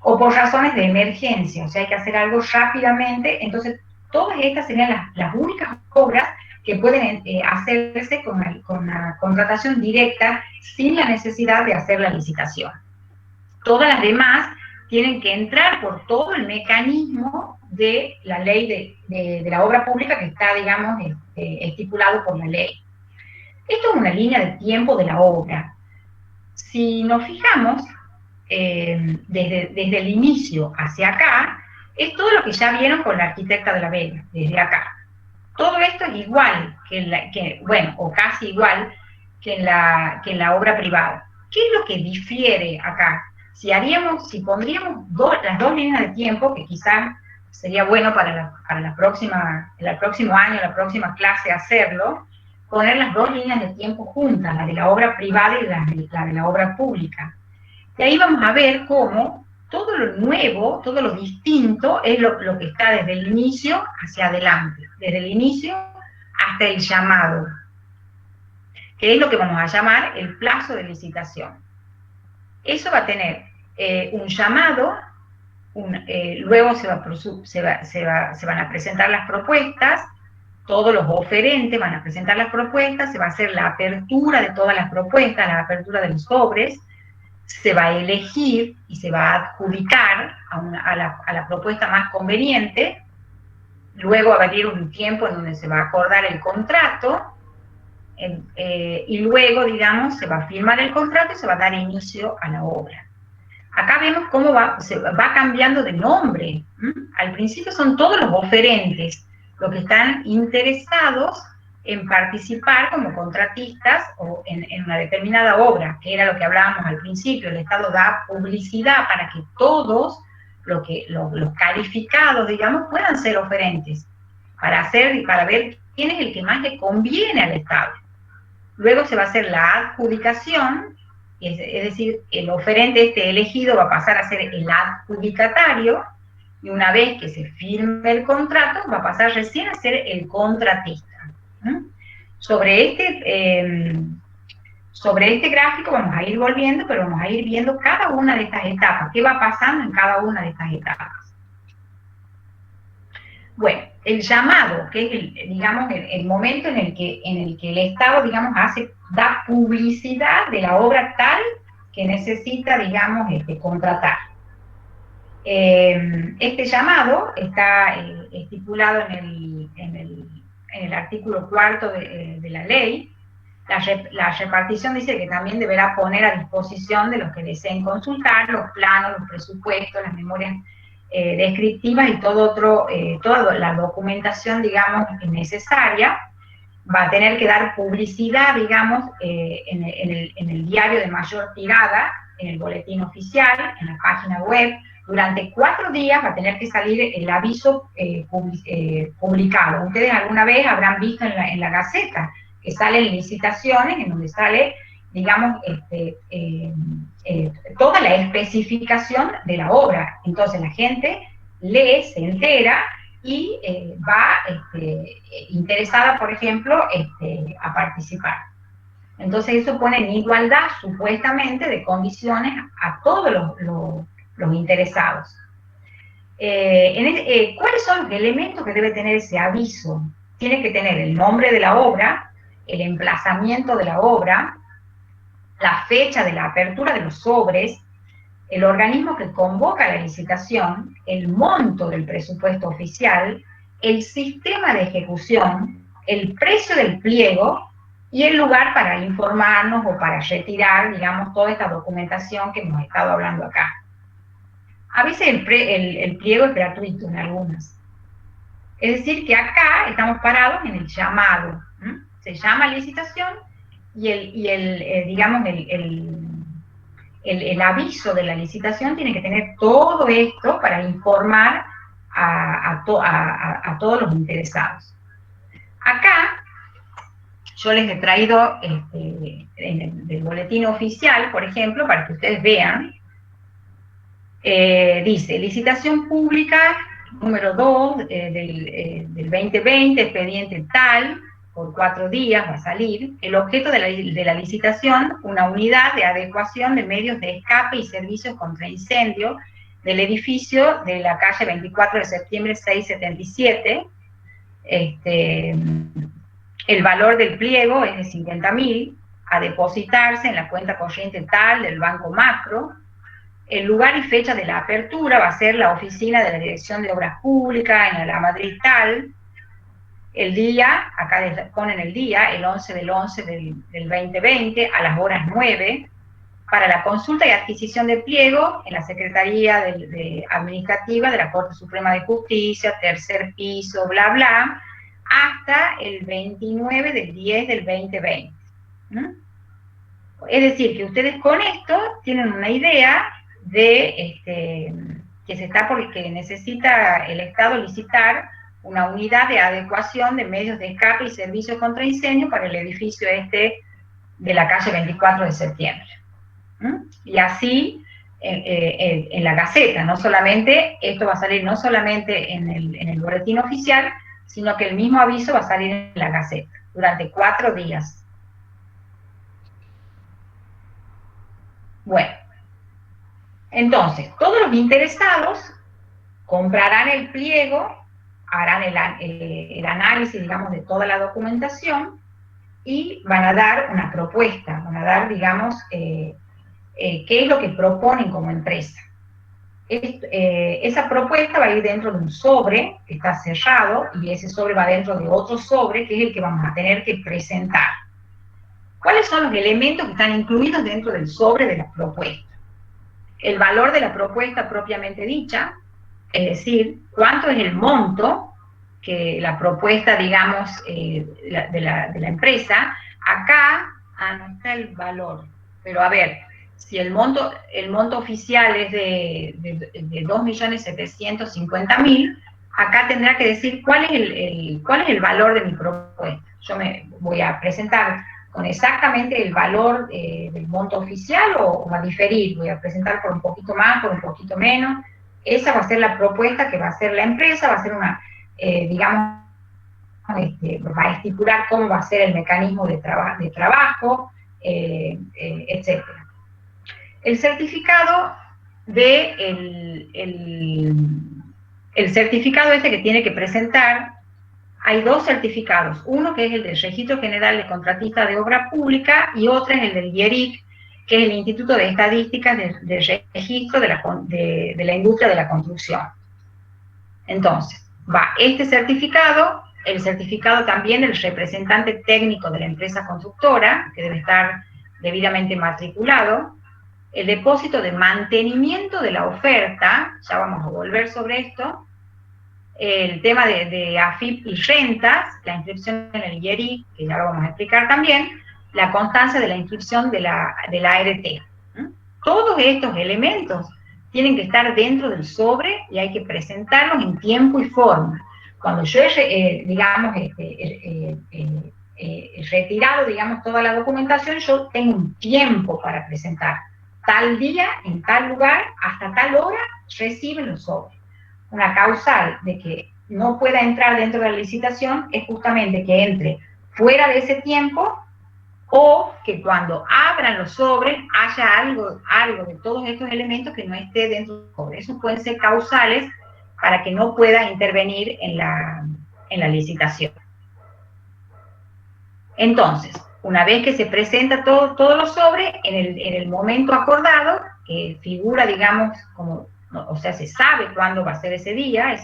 O por razones de emergencia, o sea, hay que hacer algo rápidamente. Entonces todas estas serían las únicas obras que pueden hacerse con la contratación directa sin la necesidad de hacer la licitación. Todas las demás tienen que entrar por todo el mecanismo de la ley de la obra pública que está, digamos, estipulado por la ley. Esto es una línea de tiempo de la obra. Si nos fijamos, desde el inicio hacia acá, es todo lo que ya vieron con la arquitecta de la Vega, desde acá. Todo esto es igual, o casi igual que en la obra privada. ¿Qué es lo que difiere acá? Si pondríamos las dos líneas de tiempo, que quizás sería bueno para el próximo año, la próxima clase hacerlo, poner las dos líneas de tiempo juntas, la de la obra privada y la de la obra pública. Y ahí vamos a ver cómo todo lo nuevo, todo lo distinto, es lo que está desde el inicio hacia adelante, desde el inicio hasta el llamado, que es lo que vamos a llamar el plazo de licitación. Eso va a tener un llamado, luego se van a presentar las propuestas, todos los oferentes van a presentar las propuestas, se va a hacer la apertura de todas las propuestas, la apertura de los sobres, se va a elegir y se va a adjudicar a la propuesta más conveniente, luego va a venir un tiempo en donde se va a acordar el contrato, y luego, digamos, se va a firmar el contrato y se va a dar inicio a la obra. Acá vemos cómo se va cambiando de nombre. Al principio son todos los oferentes, los que están interesados en participar como contratistas o en una determinada obra, que era lo que hablábamos al principio. El Estado da publicidad para que todos los calificados, digamos, puedan ser oferentes, para ver quién es el que más le conviene al Estado. Luego se va a hacer la adjudicación, es decir, el oferente elegido va a pasar a ser el adjudicatario, y una vez que se firme el contrato, va a pasar recién a ser el contratista. Sobre este gráfico vamos a ir volviendo, pero vamos a ir viendo cada una de estas etapas, qué va pasando en cada una de estas etapas. Bueno, el llamado, que es el momento en el que el Estado, digamos, da publicidad de la obra tal que necesita, digamos, contratar. Este llamado está estipulado en el artículo 4º de la ley. La repartición dice que también deberá poner a disposición de los que deseen consultar los planos, los presupuestos, las memorias descriptivas y toda la documentación, digamos, necesaria. Va a tener que dar publicidad, digamos, en el diario de mayor tirada, en el boletín oficial, en la página web. Durante 4 días va a tener que salir el aviso publicado. Ustedes alguna vez habrán visto en la Gaceta que salen licitaciones en donde sale, digamos, toda la especificación de la obra. Entonces la gente lee, se entera y va interesada, por ejemplo, a participar. Entonces eso pone en igualdad, supuestamente, de condiciones a todos los interesados. ¿Cuáles son los elementos que debe tener ese aviso? Tiene que tener el nombre de la obra, el emplazamiento de la obra, la fecha de la apertura de los sobres, el organismo que convoca la licitación, el monto del presupuesto oficial, el sistema de ejecución, el precio del pliego y el lugar para informarnos o para retirar, digamos, toda esta documentación que hemos estado hablando acá. A veces el pliego es gratuito en algunas. Es decir, que acá estamos parados en el llamado. Se llama licitación y el aviso de la licitación tiene que tener todo esto para informar a todos los interesados. Acá yo les he traído del boletín oficial, por ejemplo, para que ustedes vean. Dice, licitación pública número 2 del 2020, expediente tal, por 4 días va a salir. El objeto de la licitación, una unidad de adecuación de medios de escape y servicios contra incendio del edificio de la calle 24 de septiembre 677. El valor del pliego es de 50.000, a depositarse en la cuenta corriente tal del Banco Macro. El lugar y fecha de la apertura va a ser la oficina de la Dirección de Obras Públicas en la Madrid tal. El día, acá les ponen el día, el 11 del 11 del 2020, a las horas 9, para la consulta y adquisición de pliego en la Secretaría Administrativa de la Corte Suprema de Justicia, tercer piso, bla, bla, hasta el 29 del 10 del 2020. Es decir, que ustedes con esto tienen una idea de que necesita el Estado licitar una unidad de adecuación de medios de escape y servicios contra incendio para el edificio de la calle 24 de septiembre. Y así, en la Gaceta, no solamente, esto va a salir no solamente en el boletín oficial, sino que el mismo aviso va a salir en la Gaceta, durante 4 días. Bueno, entonces, todos los interesados comprarán el pliego, harán el análisis, digamos, de toda la documentación y van a dar una propuesta, van a dar, digamos, qué es lo que proponen como empresa. Esa propuesta va a ir dentro de un sobre que está cerrado y ese sobre va dentro de otro sobre que es el que vamos a tener que presentar. ¿Cuáles son los elementos que están incluidos dentro del sobre de la propuesta? el valor de la propuesta propiamente dicha, es decir, cuánto es el monto que la propuesta, digamos, de la empresa. Acá no está el valor, pero a ver, si el monto oficial es de 2.750.000, acá tendrá que decir cuál es el valor de mi propuesta. Yo me voy a presentar con exactamente el valor del monto oficial o a diferir, voy a presentar por un poquito más, por un poquito menos. Esa va a ser la propuesta que va a hacer la empresa, va a ser una, digamos, va a estipular cómo va a ser el mecanismo de trabajo, etc. El certificado el certificado que tiene que presentar, hay dos certificados, uno que es el del Registro General de Contratistas de Obra Pública y otro es el del IERIC, que es el Instituto de Estadísticas del Registro de la Industria de la Construcción. Entonces, va este certificado, el certificado también del representante técnico de la empresa constructora, que debe estar debidamente matriculado, el depósito de mantenimiento de la oferta, ya vamos a volver sobre esto, el tema de AFIP y rentas, la inscripción en el IERIC, que ya lo vamos a explicar también, la constancia de la inscripción de la ART. Todos estos elementos tienen que estar dentro del sobre y hay que presentarlos en tiempo y forma. Cuando yo he, digamos, retirado, digamos, toda la documentación, yo tengo un tiempo para presentar. Tal día, en tal lugar, hasta tal hora, reciben los sobres. Una causal de que no pueda entrar dentro de la licitación es justamente que entre fuera de ese tiempo o que cuando abran los sobres haya algo de todos estos elementos que no esté dentro del sobre. Esos pueden ser causales para que no pueda intervenir en la licitación. Entonces, una vez que se presenta todos los sobres, en el momento acordado, que figura, digamos, como, o sea, se sabe cuándo va a ser ese día,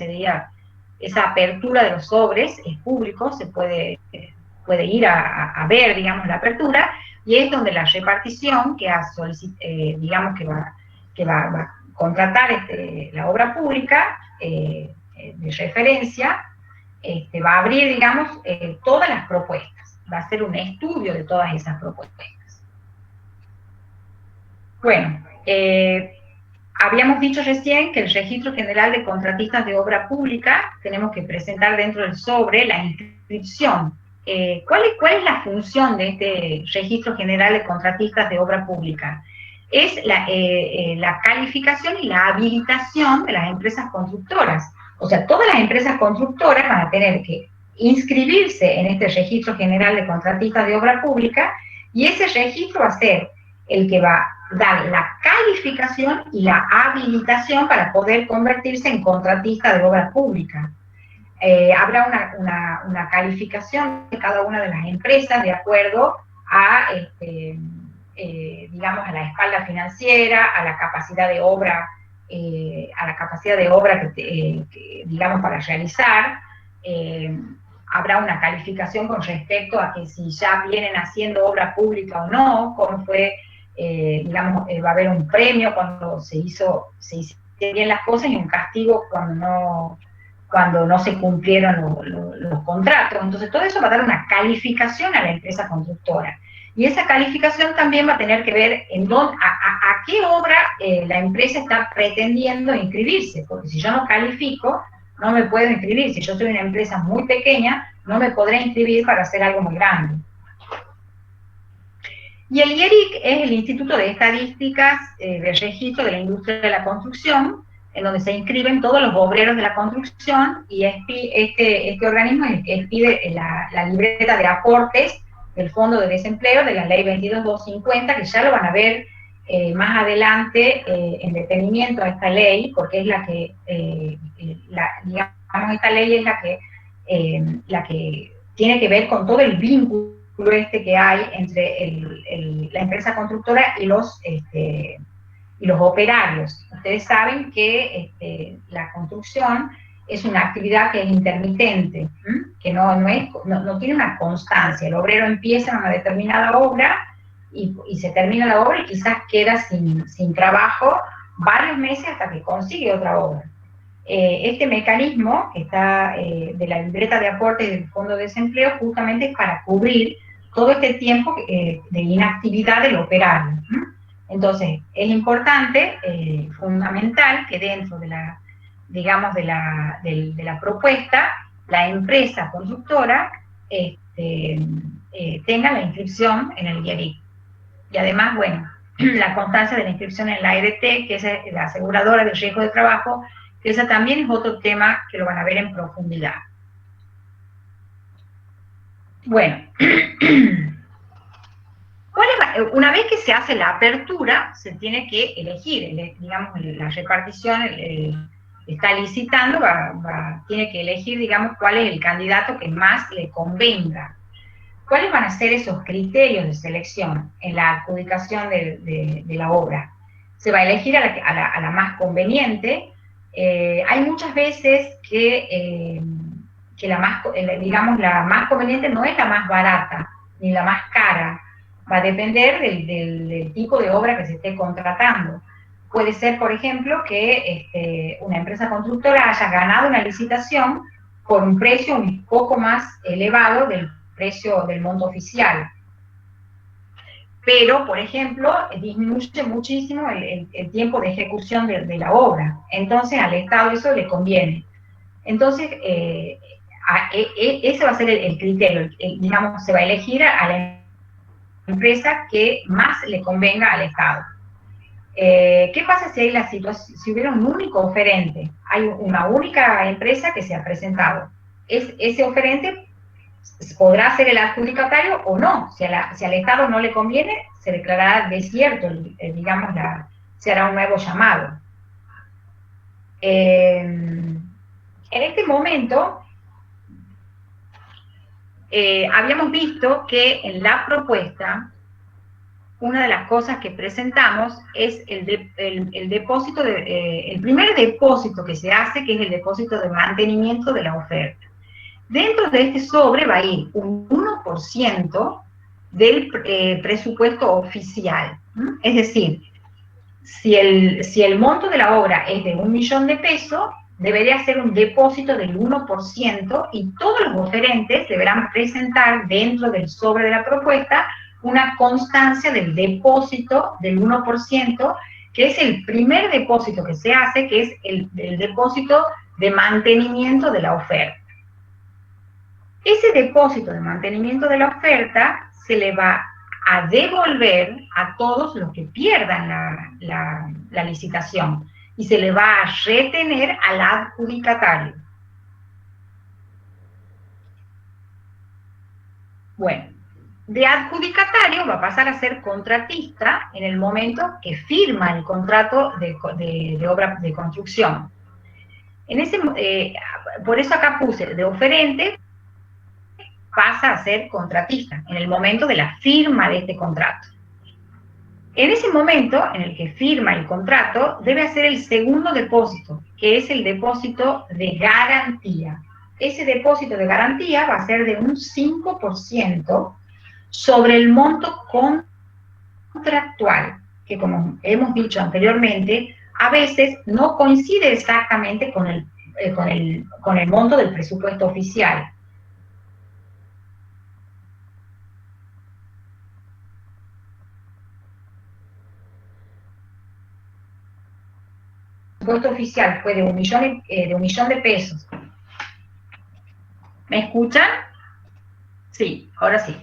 esa apertura de los sobres es público, se puede ir a ver, digamos, la apertura, y es donde la repartición que digamos, que va a contratar la obra pública de referencia, va a abrir, digamos, todas las propuestas. Va a hacer un estudio de todas esas propuestas. Bueno, habíamos dicho recién que el Registro General de Contratistas de Obra Pública tenemos que presentar dentro del sobre la inscripción. ¿Cuál es la función de este Registro General de Contratistas de Obra Pública? Es la calificación y la habilitación de las empresas constructoras. O sea, todas las empresas constructoras van a tener que inscribirse en este Registro General de Contratistas de Obra Pública y ese registro va a ser el que va a dar la calificación y la habilitación para poder convertirse en contratista de obra pública. Habrá una calificación de cada una de las empresas de acuerdo a, digamos, a la espalda financiera, a la capacidad de obra, digamos, para realizar. Habrá una calificación con respecto a que si ya vienen haciendo obra pública o no, cómo fue, digamos, va a haber un premio cuando se hicieron bien las cosas y un castigo cuando no se cumplieron los contratos. Entonces todo eso va a dar una calificación a la empresa constructora. Y esa calificación también va a tener que ver a qué obra la empresa está pretendiendo inscribirse, porque si yo no califico, no me puedo inscribir. Si yo soy una empresa muy pequeña, no me podré inscribir para hacer algo muy grande. Y el IERIC es el Instituto de Estadísticas de Registro de la Industria de la Construcción, en donde se inscriben todos los obreros de la construcción, y este organismo es el que expide la libreta de aportes del Fondo de Desempleo de la Ley 22.250, que ya lo van a ver más adelante en detenimiento a esta ley, porque es la que, digamos, esta ley es la que tiene que ver con todo el vínculo que hay entre la empresa constructora y los operarios. Ustedes saben que la construcción es una actividad que es intermitente, que no tiene una constancia. El obrero empieza en una determinada obra y se termina la obra y quizás queda sin trabajo varios meses hasta que consigue otra obra. Este mecanismo que está de la libreta de aportes del Fondo de Desempleo justamente es para cubrir todo este tiempo de inactividad del operario. Entonces, es importante, fundamental, que dentro de la, digamos, de la propuesta, la empresa constructora tenga la inscripción en el IERIC. Y además, bueno, la constancia de la inscripción en la ART, que es la aseguradora de riesgo de trabajo, que ese también es otro tema que lo van a ver en profundidad. Bueno, una vez que se hace la apertura, se tiene que elegir, digamos, la repartición está licitando, tiene que elegir, digamos, cuál es el candidato que más le convenga. ¿Cuáles van a ser esos criterios de selección en la adjudicación de la obra? Se va a elegir a la más conveniente. Hay muchas veces que digamos, la más conveniente no es la más barata, ni la más cara. Va a depender del tipo de obra que se esté contratando. Puede ser, por ejemplo, que una empresa constructora haya ganado una licitación por un precio un poco más elevado del precio del monto oficial. Pero, por ejemplo, disminuye muchísimo el tiempo de ejecución de la obra. Entonces, al Estado eso le conviene. Entonces, ese va a ser el criterio. Digamos, se va a elegir a la empresa que más le convenga al Estado. ¿Qué pasa si si hubiera un único oferente? Hay una única empresa que se ha presentado. Ese oferente podrá ser el adjudicatario o no. Si al Estado no le conviene, se declarará desierto, digamos, se hará un nuevo llamado. En este momento, habíamos visto que en la propuesta, una de las cosas que presentamos es el depósito, el primer depósito que se hace, que es el depósito de mantenimiento de la oferta. Dentro de este sobre va a ir un 1% del presupuesto oficial. Es decir, si el monto de la obra es de 1 millón de pesos, debería ser un depósito del 1% y todos los oferentes deberán presentar dentro del sobre de la propuesta una constancia del depósito del 1%, que es el primer depósito que se hace, que es el depósito de mantenimiento de la oferta. Ese depósito de mantenimiento de la oferta se le va a devolver a todos los que pierdan la licitación y se le va a retener al adjudicatario. Bueno, de adjudicatario va a pasar a ser contratista en el momento que firma el contrato de obra de construcción. Por eso acá puse de oferente, pasa a ser contratista en el momento de la firma de este contrato. En ese momento en el que firma el contrato, debe hacer el segundo depósito, que es el depósito de garantía. Ese depósito de garantía va a ser de un 5% sobre el monto contractual, que como hemos dicho anteriormente, a veces no coincide exactamente con el monto del presupuesto oficial. El presupuesto oficial fue de un millón de pesos. ¿Me escuchan? Sí, ahora sí.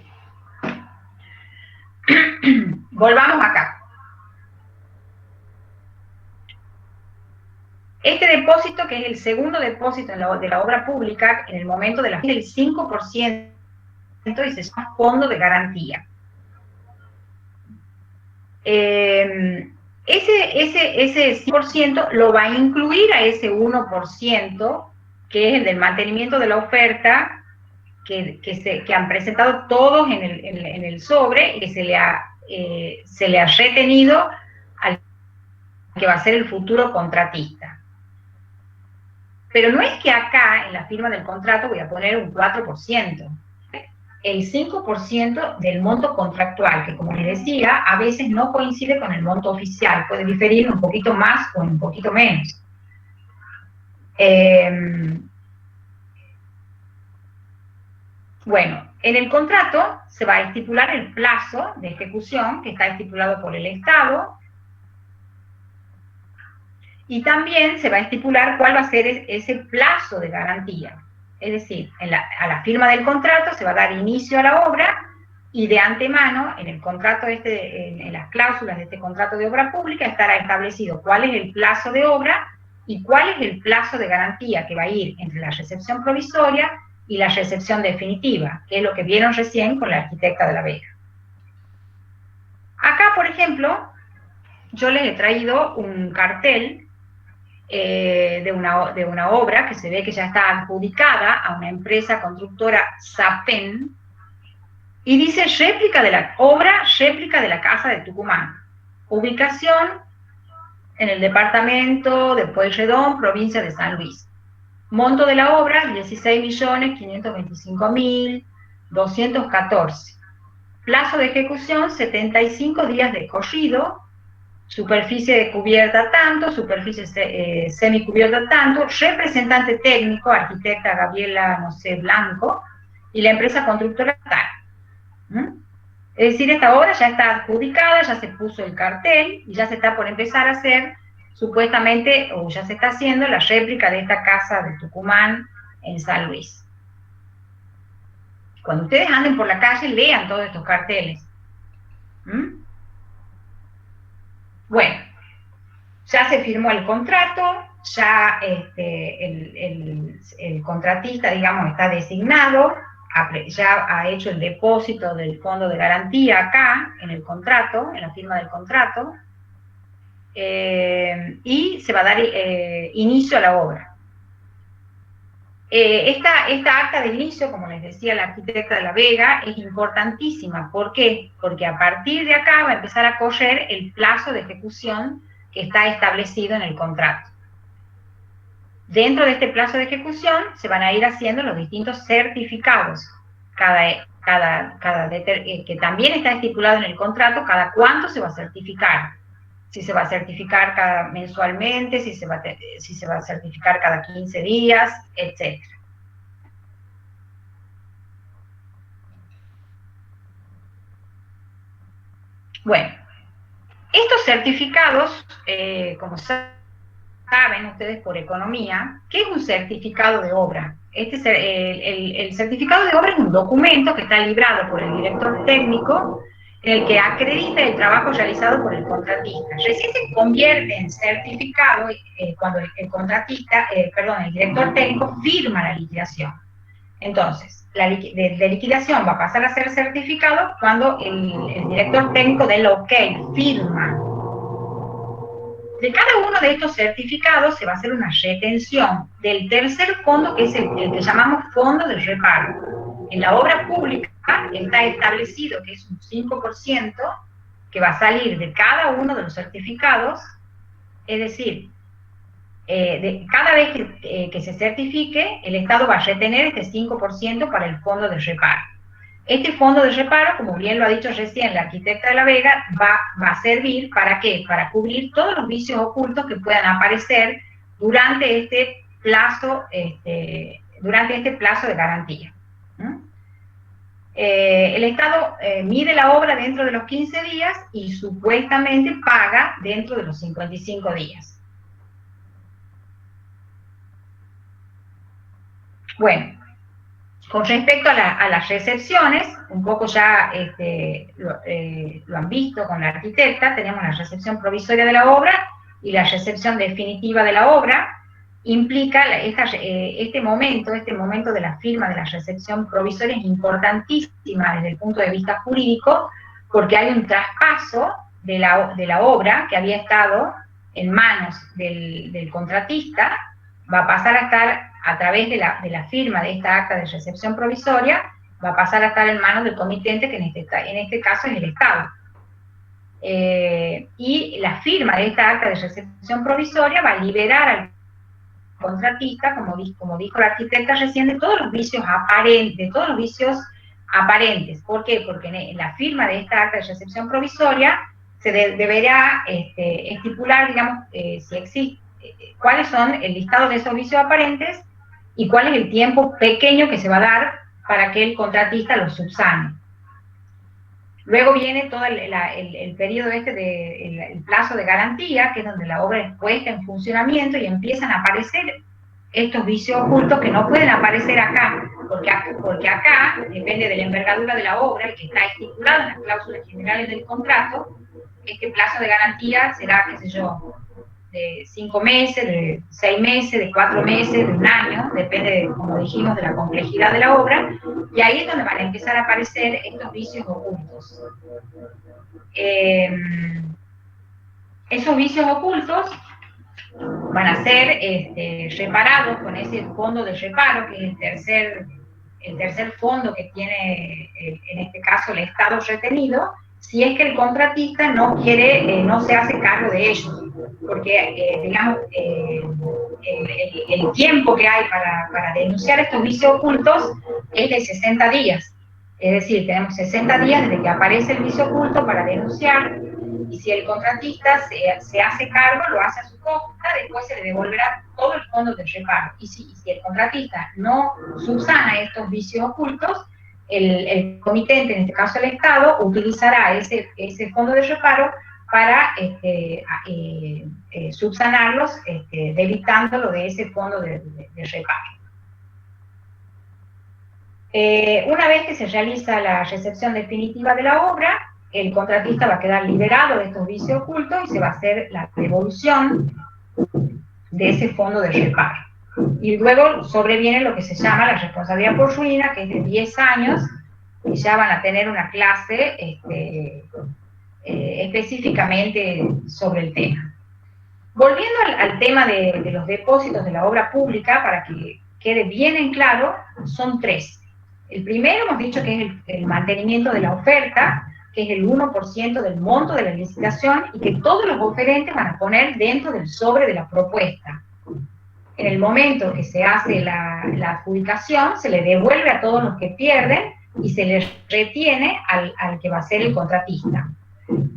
Volvamos acá. Este depósito, que es el segundo depósito de la obra pública, en el momento de la del 5%, y se llama fondo de garantía. Ese 100% lo va a incluir a ese 1%, que es el del mantenimiento de la oferta, que han presentado todos en el sobre, y que se le ha retenido al que va a ser el futuro contratista. Pero no es que acá, en la firma del contrato, voy a poner un 4%. el 5% del monto contractual, que como les decía, a veces no coincide con el monto oficial, puede diferir un poquito más o un poquito menos. Bueno, en el contrato se va a estipular el plazo de ejecución que está estipulado por el Estado, y también se va a estipular cuál va a ser ese plazo de garantía. Es decir, a la firma del contrato se va a dar inicio a la obra, y de antemano, en el contrato en las cláusulas de este contrato de obra pública, estará establecido cuál es el plazo de obra y cuál es el plazo de garantía que va a ir entre la recepción provisoria y la recepción definitiva, que es lo que vieron recién con la arquitecta de la Vega. Acá, por ejemplo, yo les he traído un cartel de una obra que se ve que ya está adjudicada a una empresa constructora Sapen, y dice réplica de la Casa de Tucumán. Ubicación en el departamento de Pueyrredón, provincia de San Luis. Monto de la obra, 16.525.214. Plazo de ejecución, 75 días de corrido. Superficie de cubierta tanto, superficie semicubierta tanto. Representante técnico, arquitecta Gabriela, no sé, Blanco, y la empresa constructora tal. Es decir, esta obra ya está adjudicada, ya se puso el cartel, y ya se está por empezar a hacer, supuestamente, o ya se está haciendo, la réplica de esta casa de Tucumán en San Luis. Cuando ustedes anden por la calle, lean todos estos carteles. Bueno, ya se firmó el contrato, ya el contratista, digamos, está designado, ya ha hecho el depósito del fondo de garantía acá, en el contrato, en la firma del contrato, y se va a dar inicio a la obra. Esta acta de inicio, como les decía la arquitecta de la Vega, es importantísima. ¿Por qué? Porque a partir de acá va a empezar a correr el plazo de ejecución que está establecido en el contrato. Dentro de este plazo de ejecución se van a ir haciendo los distintos certificados, que también está estipulado en el contrato cada cuánto se va a certificar. Si se va a certificar mensualmente, si se va a certificar cada 15 días, etc. Bueno, estos certificados, como saben ustedes por economía, ¿qué es un certificado de obra? El certificado de obra es un documento que está librado por el director técnico, en el que acredita el trabajo realizado por el contratista. Recién se convierte en certificado cuando el director técnico firma la liquidación. Entonces, de liquidación va a pasar a ser certificado cuando el director técnico dé el ok, firma. De cada uno de estos certificados se va a hacer una retención del tercer fondo, que es el que llamamos fondo de reparo. En la obra pública está establecido que es un 5% que va a salir de cada uno de los certificados, es decir, cada vez que se certifique, el Estado va a retener este 5% para el fondo de reparo. Este fondo de reparo, como bien lo ha dicho recién la arquitecta de la Vega, va a servir ¿para qué? Para cubrir todos los vicios ocultos que puedan aparecer durante este plazo de garantía. El Estado mide la obra dentro de los 15 días y supuestamente paga dentro de los 55 días. Bueno, con respecto a las recepciones, un poco ya lo han visto con la arquitecta, tenemos la recepción provisoria de la obra y la recepción definitiva de la obra. Implica este momento de la firma de la recepción provisoria es importantísima desde el punto de vista jurídico, porque hay un traspaso de la obra que había estado en manos del contratista, va a pasar a estar a través de la firma de esta acta de recepción provisoria, va a pasar a estar en manos del comitente, que en este caso es el Estado. Y la firma de esta acta de recepción provisoria va a liberar al contratista, como dijo la arquitecta recién, de todos los vicios aparentes, de todos los vicios aparentes. ¿Por qué? Porque en la firma de esta acta de recepción provisoria se deberá estipular, digamos, si existe, cuáles son el listado de esos vicios aparentes y cuál es el tiempo pequeño que se va a dar para que el contratista los subsane. Luego viene todo el periodo el plazo de garantía, que es donde la obra es puesta en funcionamiento y empiezan a aparecer estos vicios ocultos que no pueden aparecer acá, porque acá, depende de la envergadura de la obra, y que está estipulado en las cláusulas generales del contrato, este plazo de garantía será, qué sé yo, de 5 meses, de 6 meses, de 4 meses, de un año, depende, como dijimos, de la complejidad de la obra, y ahí es donde van a empezar a aparecer estos vicios ocultos. Esos vicios ocultos van a ser reparados con ese fondo de reparo, que es el tercer fondo que tiene, en este caso, el Estado retenido, si es que el contratista no se hace cargo de ellos, porque, digamos, el tiempo que hay para denunciar estos vicios ocultos es de 60 días. Es decir, tenemos 60 días desde que aparece el vicio oculto para denunciar, y si el contratista se hace cargo, lo hace a su costa, después se le devolverá todo el fondo de reparo. Y si el contratista no subsana estos vicios ocultos, el comitente, en este caso el Estado, utilizará ese fondo de reparo para subsanarlos, debitándolo de ese fondo de reparo. Una vez que se realiza la recepción definitiva de la obra, el contratista va a quedar liberado de estos vicios ocultos y se va a hacer la devolución de ese fondo de reparo. Y luego sobreviene lo que se llama la responsabilidad por ruina, que es de 10 años, y ya van a tener una clase específicamente sobre el tema. Volviendo al tema de los depósitos de la obra pública, para que quede bien en claro, son 3. El primero hemos dicho que es el mantenimiento de la oferta, que es el 1% del monto de la licitación y que todos los oferentes van a poner dentro del sobre de la propuesta. En el momento que se hace la adjudicación, se le devuelve a todos los que pierden y se les retiene al que va a ser el contratista.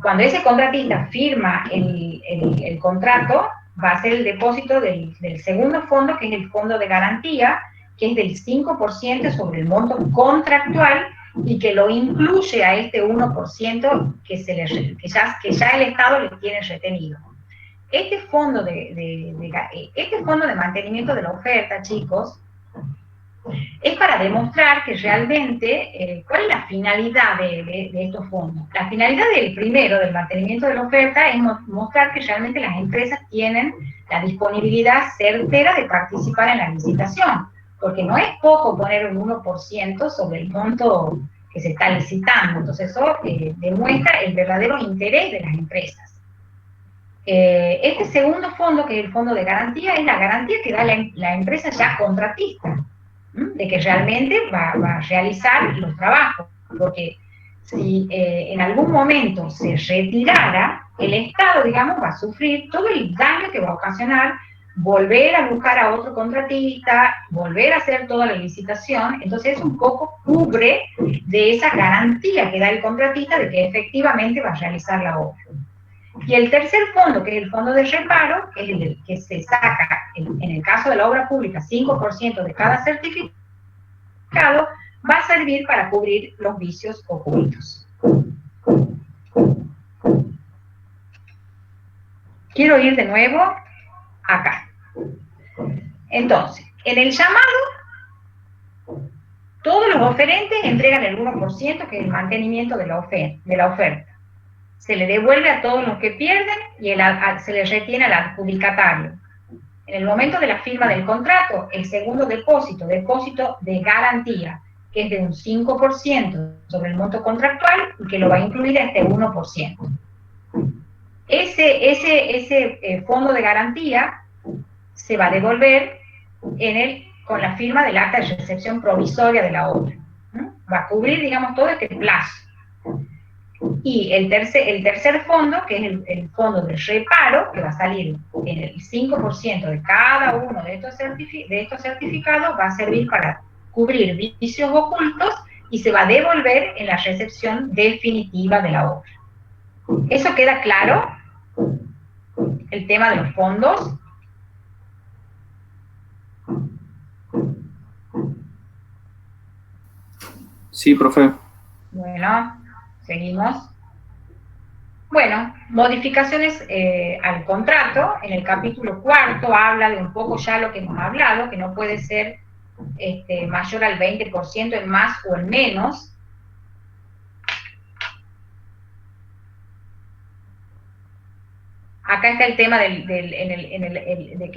Cuando ese contratista firma el contrato, va a ser el depósito del segundo fondo, que es el fondo de garantía, que es del 5% sobre el monto contractual y que lo incluye a este 1% que ya el Estado le tiene retenido. Este fondo de mantenimiento de la oferta, chicos, es para demostrar que realmente, ¿cuál es la finalidad de estos fondos? La finalidad del primero, del mantenimiento de la oferta, es mostrar que realmente las empresas tienen la disponibilidad certera de participar en la licitación, porque no es poco poner un 1% sobre el monto que se está licitando. Entonces eso demuestra el verdadero interés de las empresas. Este segundo fondo, que es el fondo de garantía, es la garantía que da la empresa ya contratista, de que realmente va a realizar los trabajos, porque si en algún momento se retirara, el Estado, digamos, va a sufrir todo el daño que va a ocasionar volver a buscar a otro contratista, volver a hacer toda la licitación. Entonces eso un poco cubre de esa garantía que da el contratista de que efectivamente va a realizar la obra. Y el tercer fondo, que es el fondo de reparo, que es el que se saca, en el caso de la obra pública, 5% de cada certificado, va a servir para cubrir los vicios ocultos. Quiero ir de nuevo acá. Entonces, en el llamado, todos los oferentes entregan el 1%, que es el mantenimiento de la oferta. Se le devuelve a todos los que pierden y se le retiene al adjudicatario. En el momento de la firma del contrato, el segundo depósito de garantía, que es de un 5% sobre el monto contractual y que lo va a incluir este 1%. Ese fondo de garantía se va a devolver con la firma del acta de recepción provisoria de la obra. Va a cubrir, digamos, todo este plazo. Y el tercer fondo, que es el fondo de reparo, que va a salir en el 5% de cada uno de estos certificados, va a servir para cubrir vicios ocultos y se va a devolver en la recepción definitiva de la obra. ¿Eso queda claro? El tema de los fondos. Sí, profe. Bueno, seguimos. Bueno, modificaciones al contrato. En el capítulo 4 habla de un poco ya lo que hemos hablado, que no puede ser mayor al 20% en más o en menos. Acá está el tema de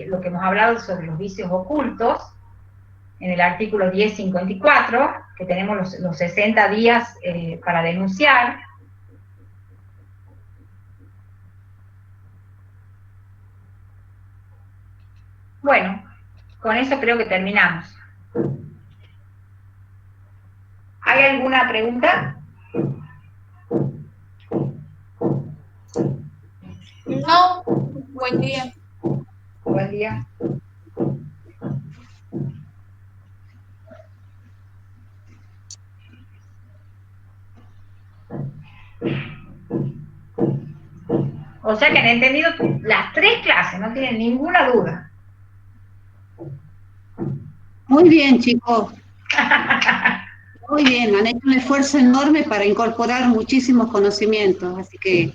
lo que hemos hablado sobre los vicios ocultos, en el artículo 1054, que tenemos los 60 días para denunciar. Bueno, con eso creo que terminamos. ¿Hay alguna pregunta? No, buen día. Buen día. O sea que han entendido las 3 clases, no tienen ninguna duda. Muy bien, chicos. Muy bien, han hecho un esfuerzo enorme para incorporar muchísimos conocimientos, así que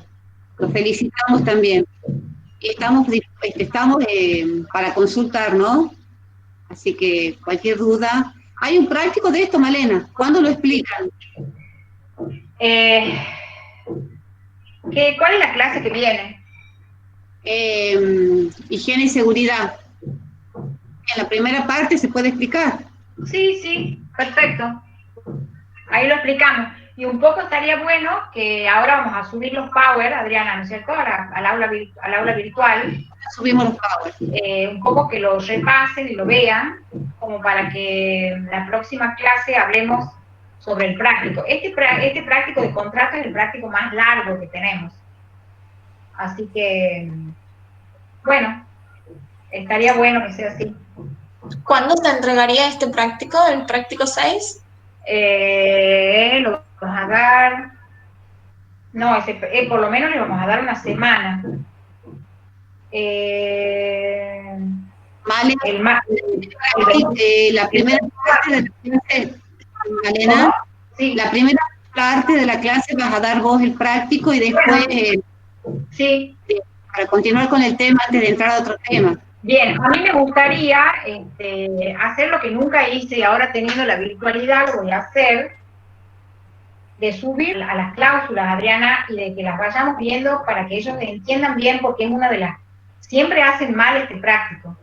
los felicitamos también. Y estamos para consultar, ¿no? Así que cualquier duda. Hay un práctico de esto, Malena. ¿Cuándo lo explican? ¿Cuál es la clase que viene? Higiene y seguridad. En la primera parte se puede explicar. Sí, perfecto. Ahí lo explicamos. Y un poco estaría bueno que ahora vamos a subir los Power, Adriana, ¿no es cierto? Al aula virtual. Subimos los Power. Un poco que lo repasen y lo vean, como para que en la próxima clase hablemos sobre el práctico. Este práctico de contrato es el práctico más largo que tenemos. Así que, bueno, estaría bueno que sea así. ¿Cuándo se entregaría este práctico, el práctico 6? Lo vamos a dar, no, por lo menos le vamos a dar una semana. Vale. La primera parte de la clase, Malena, sí. La primera parte de la clase vas a dar vos el práctico y después, sí. Para continuar con el tema antes de entrar a otro tema. Bien, a mí me gustaría hacer lo que nunca hice y ahora teniendo la virtualidad lo voy a hacer, de subir a las cláusulas, Adriana, y de que las vayamos viendo para que ellos entiendan bien, porque es una de las... Siempre hacen mal este práctico.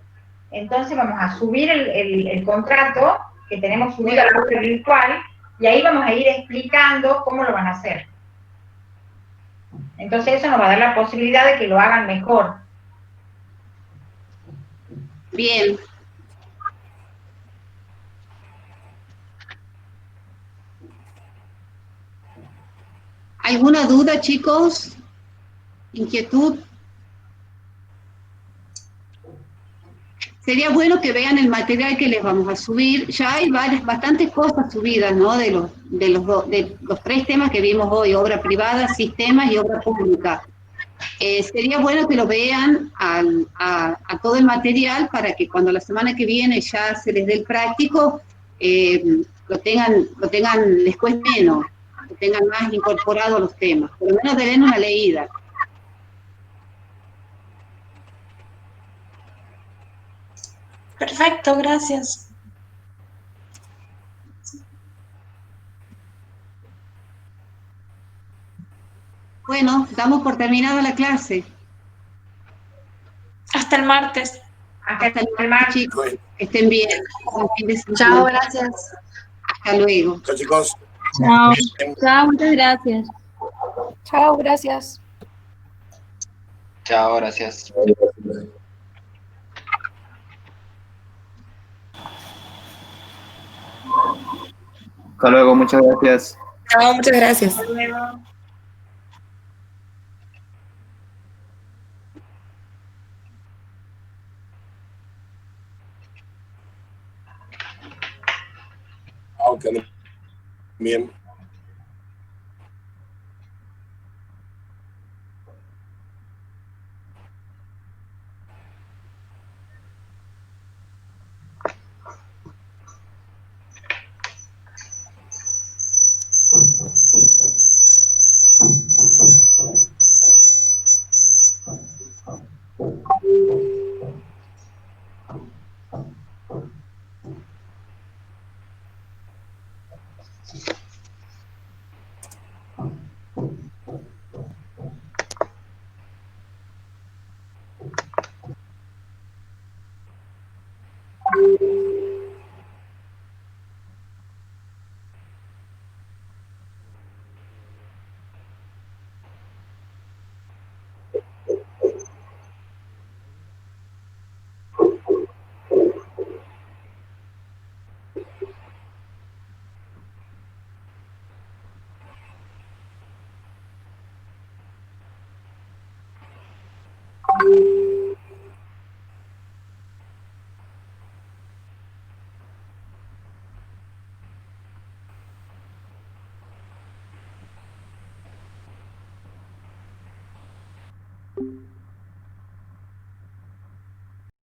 Entonces vamos a subir el contrato que tenemos subido a la aula virtual y ahí vamos a ir explicando cómo lo van a hacer. Entonces eso nos va a dar la posibilidad de que lo hagan mejor. Bien. ¿Alguna duda, chicos? ¿Inquietud? Sería bueno que vean el material que les vamos a subir. Ya hay bastantes cosas subidas, ¿no? De los 3 temas que vimos hoy, obra privada, sistemas y obra pública. Sería bueno que lo vean a todo el material para que cuando la semana que viene ya se les dé el práctico, lo tengan les cueste menos, que tengan más incorporados los temas. Por lo menos den una leída. Perfecto, gracias. Bueno, damos por terminada la clase. Hasta el martes. Hasta el martes, chicos. Estén bien. Chao, gracias. Hasta luego. Chao, chicos. Chao. Chao, muchas gracias. Chao, gracias. Chao, gracias. Hasta luego, muchas gracias. Chao, muchas gracias. hasta luego. Aunque no Bien.